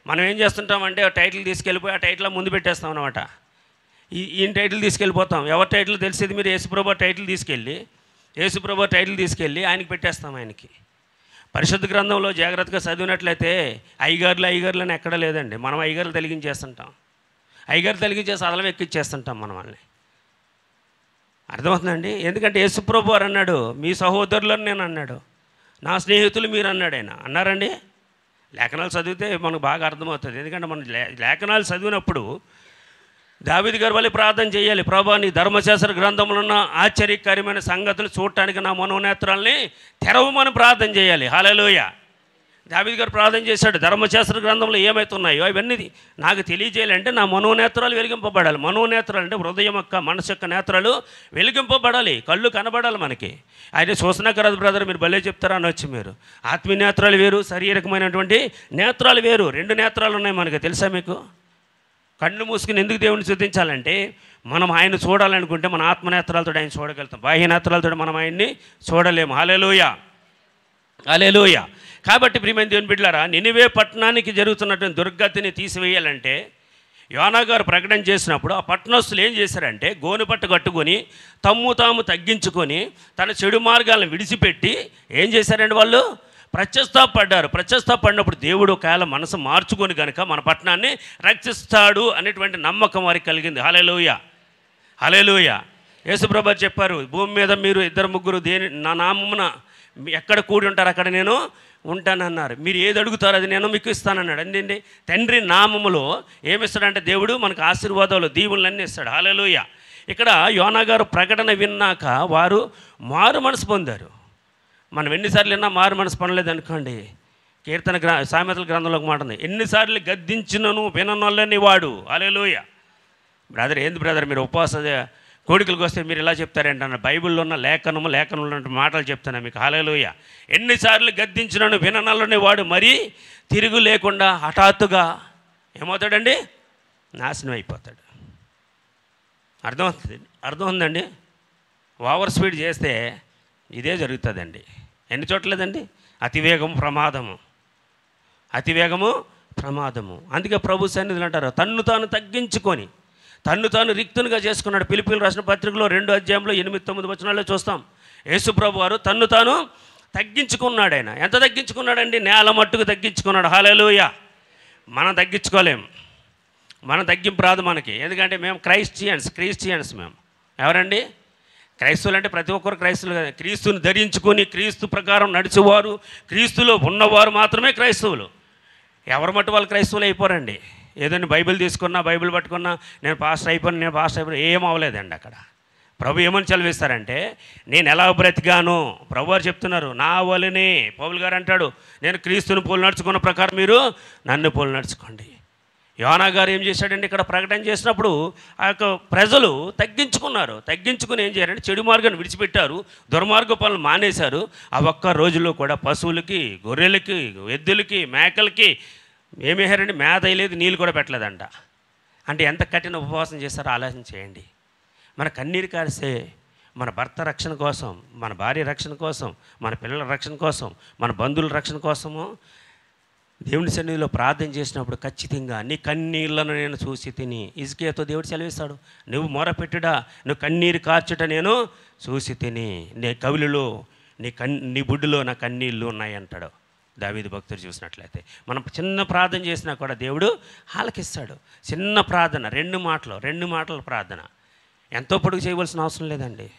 Speaker 1: మనం ఏం చేస్తుంటామంటే ఆ టైటిల్ తీసుకెళ్ళిపోయి ఆ టైటిల్ ముందు పెట్టేస్తాం అనమాట. ఈయన టైటిల్ తీసుకెళ్ళిపోతాం. ఎవరి టైటిల్ తెలిసేది? మీరు యేసుప్రభు టైటిల్ తీసుకెళ్ళి ఆయనకి పెట్టేస్తాం. ఆయనకి పరిశుద్ధ గ్రంథంలో జాగ్రత్తగా చదివినట్లయితే అయ్యగారులు అని ఎక్కడ లేదండి. మనం అయ్యగారులు తొలగించేస్తుంటాం, తొలగించేసి అదలం ఎక్కిచ్చేస్తుంటాం మనల్ని. అర్థమవుతుందండి? ఎందుకంటే యేసుప్రభు వారు అన్నాడు, మీ సహోదరులను నేను అన్నాడు, నా స్నేహితులు మీరు అన్నాడు. ఆయన అన్నారండి. లేఖనాలు చదివితే మనకు బాగా అర్థమవుతుంది. ఎందుకంటే మనం లేఖనాలు చదివినప్పుడు దావీదు గారి వల్ల ప్రార్థన చేయాలి. ప్రభా నీ ధర్మశాస్త్ర గ్రంథంలో ఉన్న ఆశ్చర్యకరమైన సంగతులు చూడటానికి నా మనోనేత్రాలని తెరవమని ప్రార్థన చేయాలి. హల్లెలూయా. దావీదు గారు ప్రార్థన చేశాడు, ధర్మశాస్త్ర గ్రంథంలో ఏమవుతున్నాయో అవన్నీ నాకు తెలియజేయాలంటే నా మనోనేత్రాలు వెలిగింపబడాలి. మనోనేత్రాలు అంటే హృదయం యొక్క మనసు యొక్క నేత్రాలు వెలిగింపబడాలి, కళ్ళు కనబడాలి మనకి. అయితే చూసినా కదా బ్రదర్ మీరు భలే చెప్తారా అనొచ్చు. మీరు ఆత్మీయ నేత్రాలు వేరు, శారీరకమైనటువంటి నేత్రాలు వేరు. 2 నేత్రాలు ఉన్నాయి మనకి, తెలుసా మీకు? కళ్ళు మూసుకుని ఎందుకు దేవుని స్తుతించాలంటే మనం ఆయన చూడాలనుకుంటే మన ఆత్మనేత్రాలతో ఆయన చూడగలుగుతాం, బాహ్య నేత్రాలతో మనం ఆయన్ని చూడలేము. హల్లెలూయా. హల్లెలూయా. కాబట్టి ప్రియమైన దేవుని బిడ్డలారా, నినివే పట్టణానికి జరుగుతున్నటువంటి దుర్గతిని తీసివేయాలంటే యోనా గారు ప్రకటన చేసినప్పుడు ఆ పట్టణస్తులు ఏం చేశారంటే గోనెపట్ట కట్టుకొని తాము తగ్గించుకొని తన చెడు మార్గాలను విడిచిపెట్టి ఏం చేశారండి? వాళ్ళు ప్రత్యస్థపడినప్పుడు దేవుడు ఒకవేళ మనసు మార్చుకొని కనుక మన పట్టణాన్ని రక్షిస్తాడు అనేటువంటి నమ్మకం వారికి కలిగింది. హల్లెలూయా. హల్లెలూయా. యేసుప్రభు చెప్పారు, భూమి మీద మీరు ఇద్దరు ముగ్గురు నా నామమున ఎక్కడ కూడి ఉంటారు అక్కడ నేను ఉంటానన్నారు. మీరు ఏది అడుగుతారో అది నేను మీకు ఇస్తానన్నాడు. అండి తండ్రి నామములో ఏమిస్తాడంటే దేవుడు మనకు ఆశీర్వాదాలు దీవులన్నీ ఇస్తాడు. హల్లెలూయా. ఇక్కడ యోనా గారు ప్రకటన విన్నాక వారు మారు మనసు పొందారు. మనం ఎన్నిసార్లు విన్నా మారు మనసు పొందలేదు అనుకోండి. సామెతల గ్రంథంలో ఒక మాట ఉంది, ఎన్నిసార్లు గద్దించినను విననొల్లని వాడు. హల్లెలూయా. బ్రదర్ ఏంది బ్రదర్ మీరు ఉపవాస కోడికలకు వస్తే మీరు ఇలా చెప్తారేంటన్న బైబిల్లో ఉన్న లేఖనంలో ఉన్న మాటలు చెప్తాను మీకు. హల్లెలూయా. ఎన్నిసార్లు గద్దించినను విననొల్లని వాడు మరీ తిరుగు లేకుండా హఠాత్తుగా ఏమవుతాడండి? నాశనం అయిపోతాడు. అర్థమవుతుందండి. ఓవర్ స్పీడ్ చేస్తే ఇదే జరుగుతుందండి. ఎన్ని చోట్లేదండి? అతివేగము ప్రమాదము, అతివేగము ప్రమాదము. అందుకే ప్రభు సన్నిధులు అంటారు, తన్ను తాను తగ్గించుకొని తన్ను తాను రిక్తునిగా చేసుకున్నాడు. ఫిలిప్పీయులకు రాసిన పత్రికలో 2వ అధ్యాయంలో 8-9 వచనాల్లో చూస్తాం. యేసు ప్రభు వారు తన్ను తాను తగ్గించుకున్నాడు. ఆయన ఎంత తగ్గించుకున్నాడండి? నేల మట్టుకు తగ్గించుకున్నాడు. హల్లెలూయా. మనం తగ్గించుకోలేం. మనం తగ్గింపు రాదు మనకి. ఎందుకంటే మేము క్రైస్టియన్స్ మేము. ఎవరండి? క్రైస్తవులు అంటే ప్రతి ఒక్కరు క్రైస్తవులు కదా. క్రీస్తుని ధరించుకొని క్రీస్తు ప్రకారం నడిచేవారు, క్రీస్తులో ఉన్నవారు మాత్రమే క్రైస్తవులు. ఎవరు మట్టు వాళ్ళు క్రైస్తవులు అయిపోరండి. ఏదైనా బైబిల్ తీసుకున్నా, బైబిల్ పట్టుకున్నా నేను పాస్టర్ అయిపోయాను ఏం అవ్వలేదండి. అక్కడ ప్రభు ఏమని చదివిస్తారంటే, నేను ఎలా బ్రతికాను ప్రభు వారు చెప్తున్నారు, నా వలనే. పౌలు గారు అంటాడు, నేను క్రీస్తుని పోలు నడుచుకున్న ప్రకారం మీరు నన్ను పోలు నడుచుకోండి. యోనా గారు ఏం చేశాడండి? ఇక్కడ ప్రకటన చేసినప్పుడు ఆ యొక్క ప్రజలు తగ్గించుకున్నారు. తగ్గించుకుని ఏం చేయారంటే చెడు మార్గాన్ని విడిచిపెట్టారు, దుర్మార్గ పనులు మానేశారు. ఆ ఒక్క రోజుల్లో కూడా పశువులకి, గొర్రెలకి, ఎద్దులకి, మేకలకి ఏమేహారండి? మేత లేదు, నీళ్ళు కూడా పెట్టలేదంట. అంటే ఎంత కఠిన ఉపవాసం చేస్తారో ఆలోచన చేయండి. మన కన్నీరు కారిస్తే మన భర్త రక్షణ కోసం, మన భార్య రక్షణ కోసం, మన పిల్లల రక్షణ కోసం, మన బంధువుల రక్షణ కోసము దేవుని సన్నిధిలో ప్రార్థన చేసినప్పుడు ఖచ్చితంగా నీ కన్నీళ్లను నేను చూసి తిని, హిజ్కియాతో దేవుడు సెలవిస్తాడు, నువ్వు మొరపెట్టుడా, నువ్వు కన్నీరు కార్చుట నేను చూసి తిని, నీ కవిలిలో నీ బుడ్డులో నా కన్నీళ్ళు ఉన్నాయి అంటాడు దావీదు భక్తుడు. చూసినట్లయితే మనం చిన్న ప్రార్థన చేసినా కూడా దేవుడు ఆలకిస్తాడు. చిన్న ప్రార్థన, 2 మాటల ప్రార్థన ఎంతో పొడుగు చేయవలసిన అవసరం లేదండి.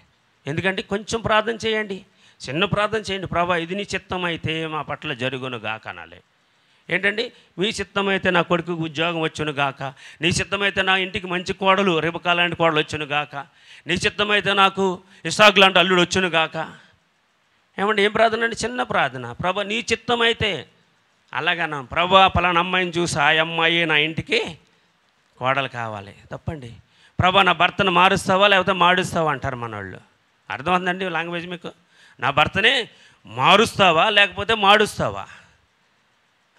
Speaker 1: ఎందుకంటే కొంచెం ప్రార్థన చేయండి, చిన్న ప్రార్థన చేయండి. ప్రభా ఇది నీ చిత్తం అయితే మా పట్ల జరుగును గాక అనాలి. ఏంటండి? మీ చిత్తమైతే నా కొడుకుకి ఉద్యోగం వచ్చును గాక, నీ చిత్తమైతే నా ఇంటికి మంచి కోడలు, రేపకాల లాంటి కోడలు వచ్చును గాక, నీ చిత్తమైతే నాకు ఇసాకు లాంటి అల్లుడు వచ్చును గాక. ఏమంటే ఏం ప్రార్థన అండి? చిన్న ప్రార్థన. ప్రభా నీ చిత్తమైతే అలాగన్నా, ప్రభా పలానా అమ్మాయిని చూసి ఆ అమ్మాయి నా ఇంటికి కోడలు కావాలి. తప్పండి. ప్రభా నా భర్తను మారుస్తావా లేకపోతే మాడుస్తావా అంటారు మనోళ్ళు. అర్థమవుతుందండి లాంగ్వేజ్ మీకు? నా భర్తనే మారుస్తావా లేకపోతే మాడుస్తావా?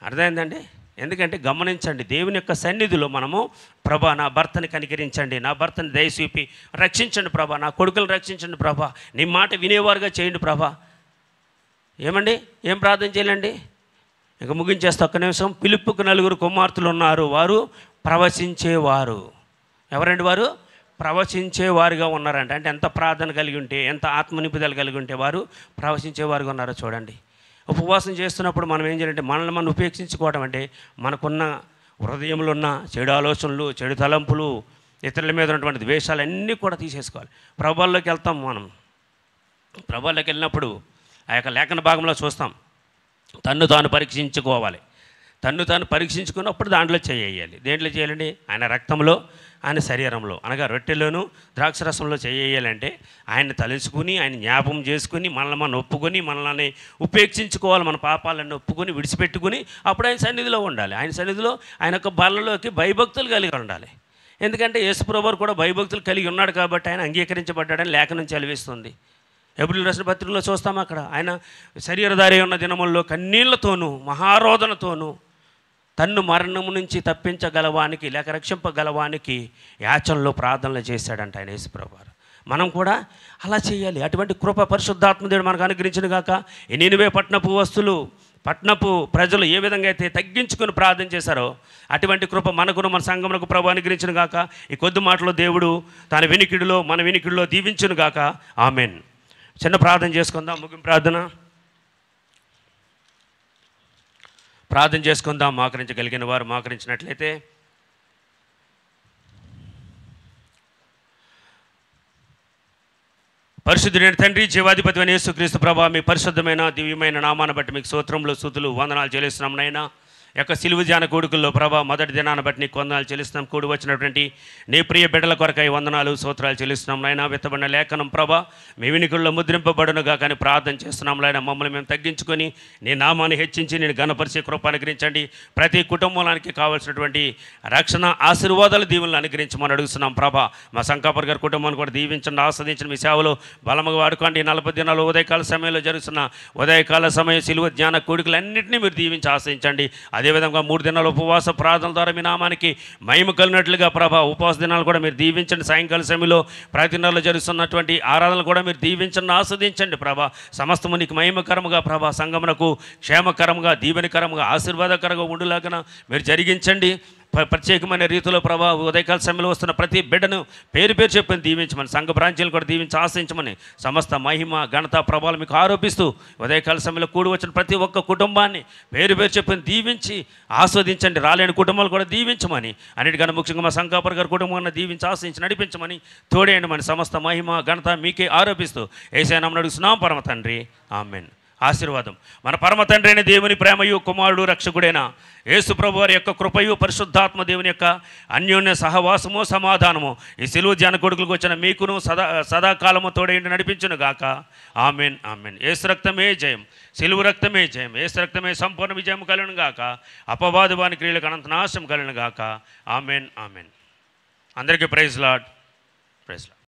Speaker 1: అర్థమైందండి? ఎందుకంటే గమనించండి, దేవుని యొక్క సన్నిధిలో మనము ప్రభా నా భర్తని కనికరించండి, నా భర్తని దయచూపి రక్షించండి ప్రభా, నా కొడుకులను రక్షించండి ప్రభా, నీ మాట వినేవారుగా చేయండి ప్రభా. ఏమండి? ఏం ప్రార్థన చేయాలండి? ఇక ముగించేస్తే ఒక్క నిమిషం. ఫిలిప్పుకు 4 కుమార్తెలు ఉన్నారు, వారు ప్రవచించేవారు. ఎవరండి వారు? ప్రవచించేవారుగా ఉన్నారంట. అంటే ఎంత ప్రార్థన కలిగి ఉంటే, ఎంత ఆత్మనిపుదల కలిగి ఉంటే వారు ప్రవచించేవారుగా ఉన్నారో చూడండి. ఉపవాసం చేస్తున్నప్పుడు మనం ఏం చేయాలంటే మనల్ని మనం ఉపేక్షించుకోవడం అంటే మనకున్న హృదయంలో ఉన్న చెడు ఆలోచనలు, చెడు తలంపులు, ఇతరుల మీద ఉన్నటువంటి ద్వేషాలన్నీ కూడా తీసేసుకోవాలి. ప్రభాల్లోకి వెళ్తాం. మనం ప్రభాల్లోకి వెళ్ళినప్పుడు ఆ యొక్క లేఖన భాగంలో చూస్తాం, తన్ను తాను పరీక్షించుకోవాలి. తన్ను తాను పరీక్షించుకున్నప్పుడు దాంట్లో చేయాలి. దేంట్లో చేయాలండి? ఆయన రక్తంలో, ఆయన శరీరంలో, అనగా రొట్టెలోను ద్రాక్షరసంలో చేయాలంటే ఆయన తలుచుకుని, ఆయన జ్ఞాపకం చేసుకుని, మనల్ని మనం ఒప్పుకొని, మనల్ని ఉపేక్షించుకోవాలి. మన పాపాలన్నీ ఒప్పుకొని విడిచిపెట్టుకుని అప్పుడు ఆయన సన్నిధిలో ఉండాలి. ఆయన సన్నిధిలో ఆయన యొక్క బలలోకి భయభక్తులు కలిగి ఉండాలి. ఎందుకంటే యేసుప్రభువు కూడా భయభక్తులు కలిగి ఉన్నాడు కాబట్టి ఆయన అంగీకరించబడ్డాడని లేఖనం చదివిస్తుంది. హెబ్రీయులకు రాసిన పత్రికలో చూస్తాం, అక్కడ ఆయన శరీరధారి ఉన్న దినముల్లో కన్నీళ్లతోనూ మహారోదనతోనూ తన్ను మరణము నుంచి తప్పించగలవానికి లేక రక్షింపగలవానికి యాచనలో ప్రార్థనలు చేశాడంట ఆయన యేసుప్రభువు. మనం కూడా అలా చేయాలి. అటువంటి కృప పరిశుద్ధాత్మదేవుడు మనకు అనుగ్రహించిన గాక. ఈ నినివే పట్టణపు ప్రజలు ఏ విధంగా అయితే తగ్గించుకుని ప్రార్థన చేశారో అటువంటి కృప మనకును మన సంఘమునకు ప్రభు అనుగ్రహించిన గాక. ఈ కొద్ది మాటలో దేవుడు తన వినికిడిలో మన వినికిడిలో దీవించును గాక. ఆమెన్. చిన్న ప్రార్థన చేసుకుందాం. ముగింపు ప్రార్థన చేసుకుందాం. మోకరించగలిగిన వారు మోకరించినట్లయితే పరిశుద్ధుడైన తండ్రి, జీవాధిపతి అయిన యేసుక్రీస్తు ప్రభా, మీ పరిశుద్ధమైన దివ్యమైన నామాన్ని బట్టి మీకు స్తోత్రములు స్తుతులు వందనాలు చెల్లిస్తున్నాం నాయనా. యొక్క సిలువ ధ్యాన కోడుకుల్లో ప్రభా మొదటి దినాన్ని బట్టి నీకు వందనాలు చెల్లిస్తున్నాం. కూడి వచ్చినటువంటి నీ ప్రియ బిడ్డల కొరకై వందనాలు స్తోత్రాలు చెల్లిస్తున్నాం నాయన. విత్తబడిన లేఖనం ప్రభా మీ వినికుల్లో ముద్రింపబడునుగా కానీ ప్రార్థన చేస్తున్నాం నాయన. మమ్మల్ని మేము తగ్గించుకొని నీ నామాన్ని హెచ్చించి నేను ఘనపరిచే కృప అనుగ్రహించండి. ప్రతి కుటుంబానికి కావాల్సినటువంటి రక్షణ ఆశీర్వాదాలు దీవులను అనుగ్రహించమని అడుగుతున్నాం ప్రభా. మా సంకాపర్ గారి కుటుంబాన్ని కూడా దీవించండి, ఆస్వాదించండి. మీ సేవలో బలముగా వాడుకోండి. 40 దినాలు ఉదయకాల సమయంలో జరుగుతున్న ఉదయకాల సమయం సిలువ ధ్యాన కోడికలన్నింటినీ మీరు దీవించి ఆశ్రయించండి. అదేవిధంగా 3 దినాల ఉపవాస ప్రార్థనల ద్వారా మీ నామానికి మహిమ కలిగినట్లుగా ప్రభా ఉపవాస దినాలు కూడా మీరు దీవించండి. సాయంకాల సమయంలో ప్రతి నెలలో జరుగుతున్నటువంటి ఆరాధనలు కూడా మీరు దీవించండి, ఆస్వాదించండి ప్రభా. సమస్తము నీకు మహిమకరముగా ప్రభా, సంగమునకు క్షేమకరముగా దీవెనకరముగా ఆశీర్వాదకరంగా ఉండులాగా మీరు జరిగించండి. ప్రత్యేకమైన రీతిలో ప్రభా ఉదయకాల సమయంలో వస్తున్న ప్రతి బిడ్డను పేరు పేరు చెప్పని దీవించమని, సంఘ బ్రాంచీలు కూడా దీవించి ఆశ్రయించమని, సమస్త మహిమ ఘనత ప్రభావాలు మీకు ఆరోపిస్తూ ఉదయకాల సమయంలో కూడి వచ్చిన ప్రతి ఒక్క కుటుంబాన్ని పేరు పేరు చెప్పని దీవించి ఆస్వాదించండి. రాలేని కుటుంబాలు కూడా దీవించమని, అన్నిటికన్నా ముఖ్యంగా మా సంకాపర్ గారి కుటుంబాన్ని దీవించి ఆశ్రయించి నడిపించమని, తోడేయండి మన సమస్త మహిమ ఘనత మీకే ఆరోపిస్తూ యేసయ్య నామమున అడుగుతున్నాం పరమ తండ్రి, ఆమేన్. ఆశీర్వాదం. మన పరమ తండ్రి అయిన దేవుని ప్రేమయు కుమారుడు రక్షకుడైన యేసు ప్రభు వారి యొక్క కృపయు పరిశుద్ధాత్మ దేవుని యొక్క అన్యోన్య సహవాసము సమాధానము ఈ సిలువ ధ్యాన కొడుకులకు వచ్చిన మీకును సదాకాలము తోడేంటి నడిపించును గాక. Amen amen. యేసు రక్తమే జయం, సిలువ రక్తమే జయం. యేసు రక్తమే సంపూర్ణ విజయం కలుగును గాక. అపవాదవాని క్రియలకు అనంత నాశం కలుగును గాక. Amen amen. అందరికీ ప్రైజ్ లార్డ్, ప్రైజ్ లార్డ్.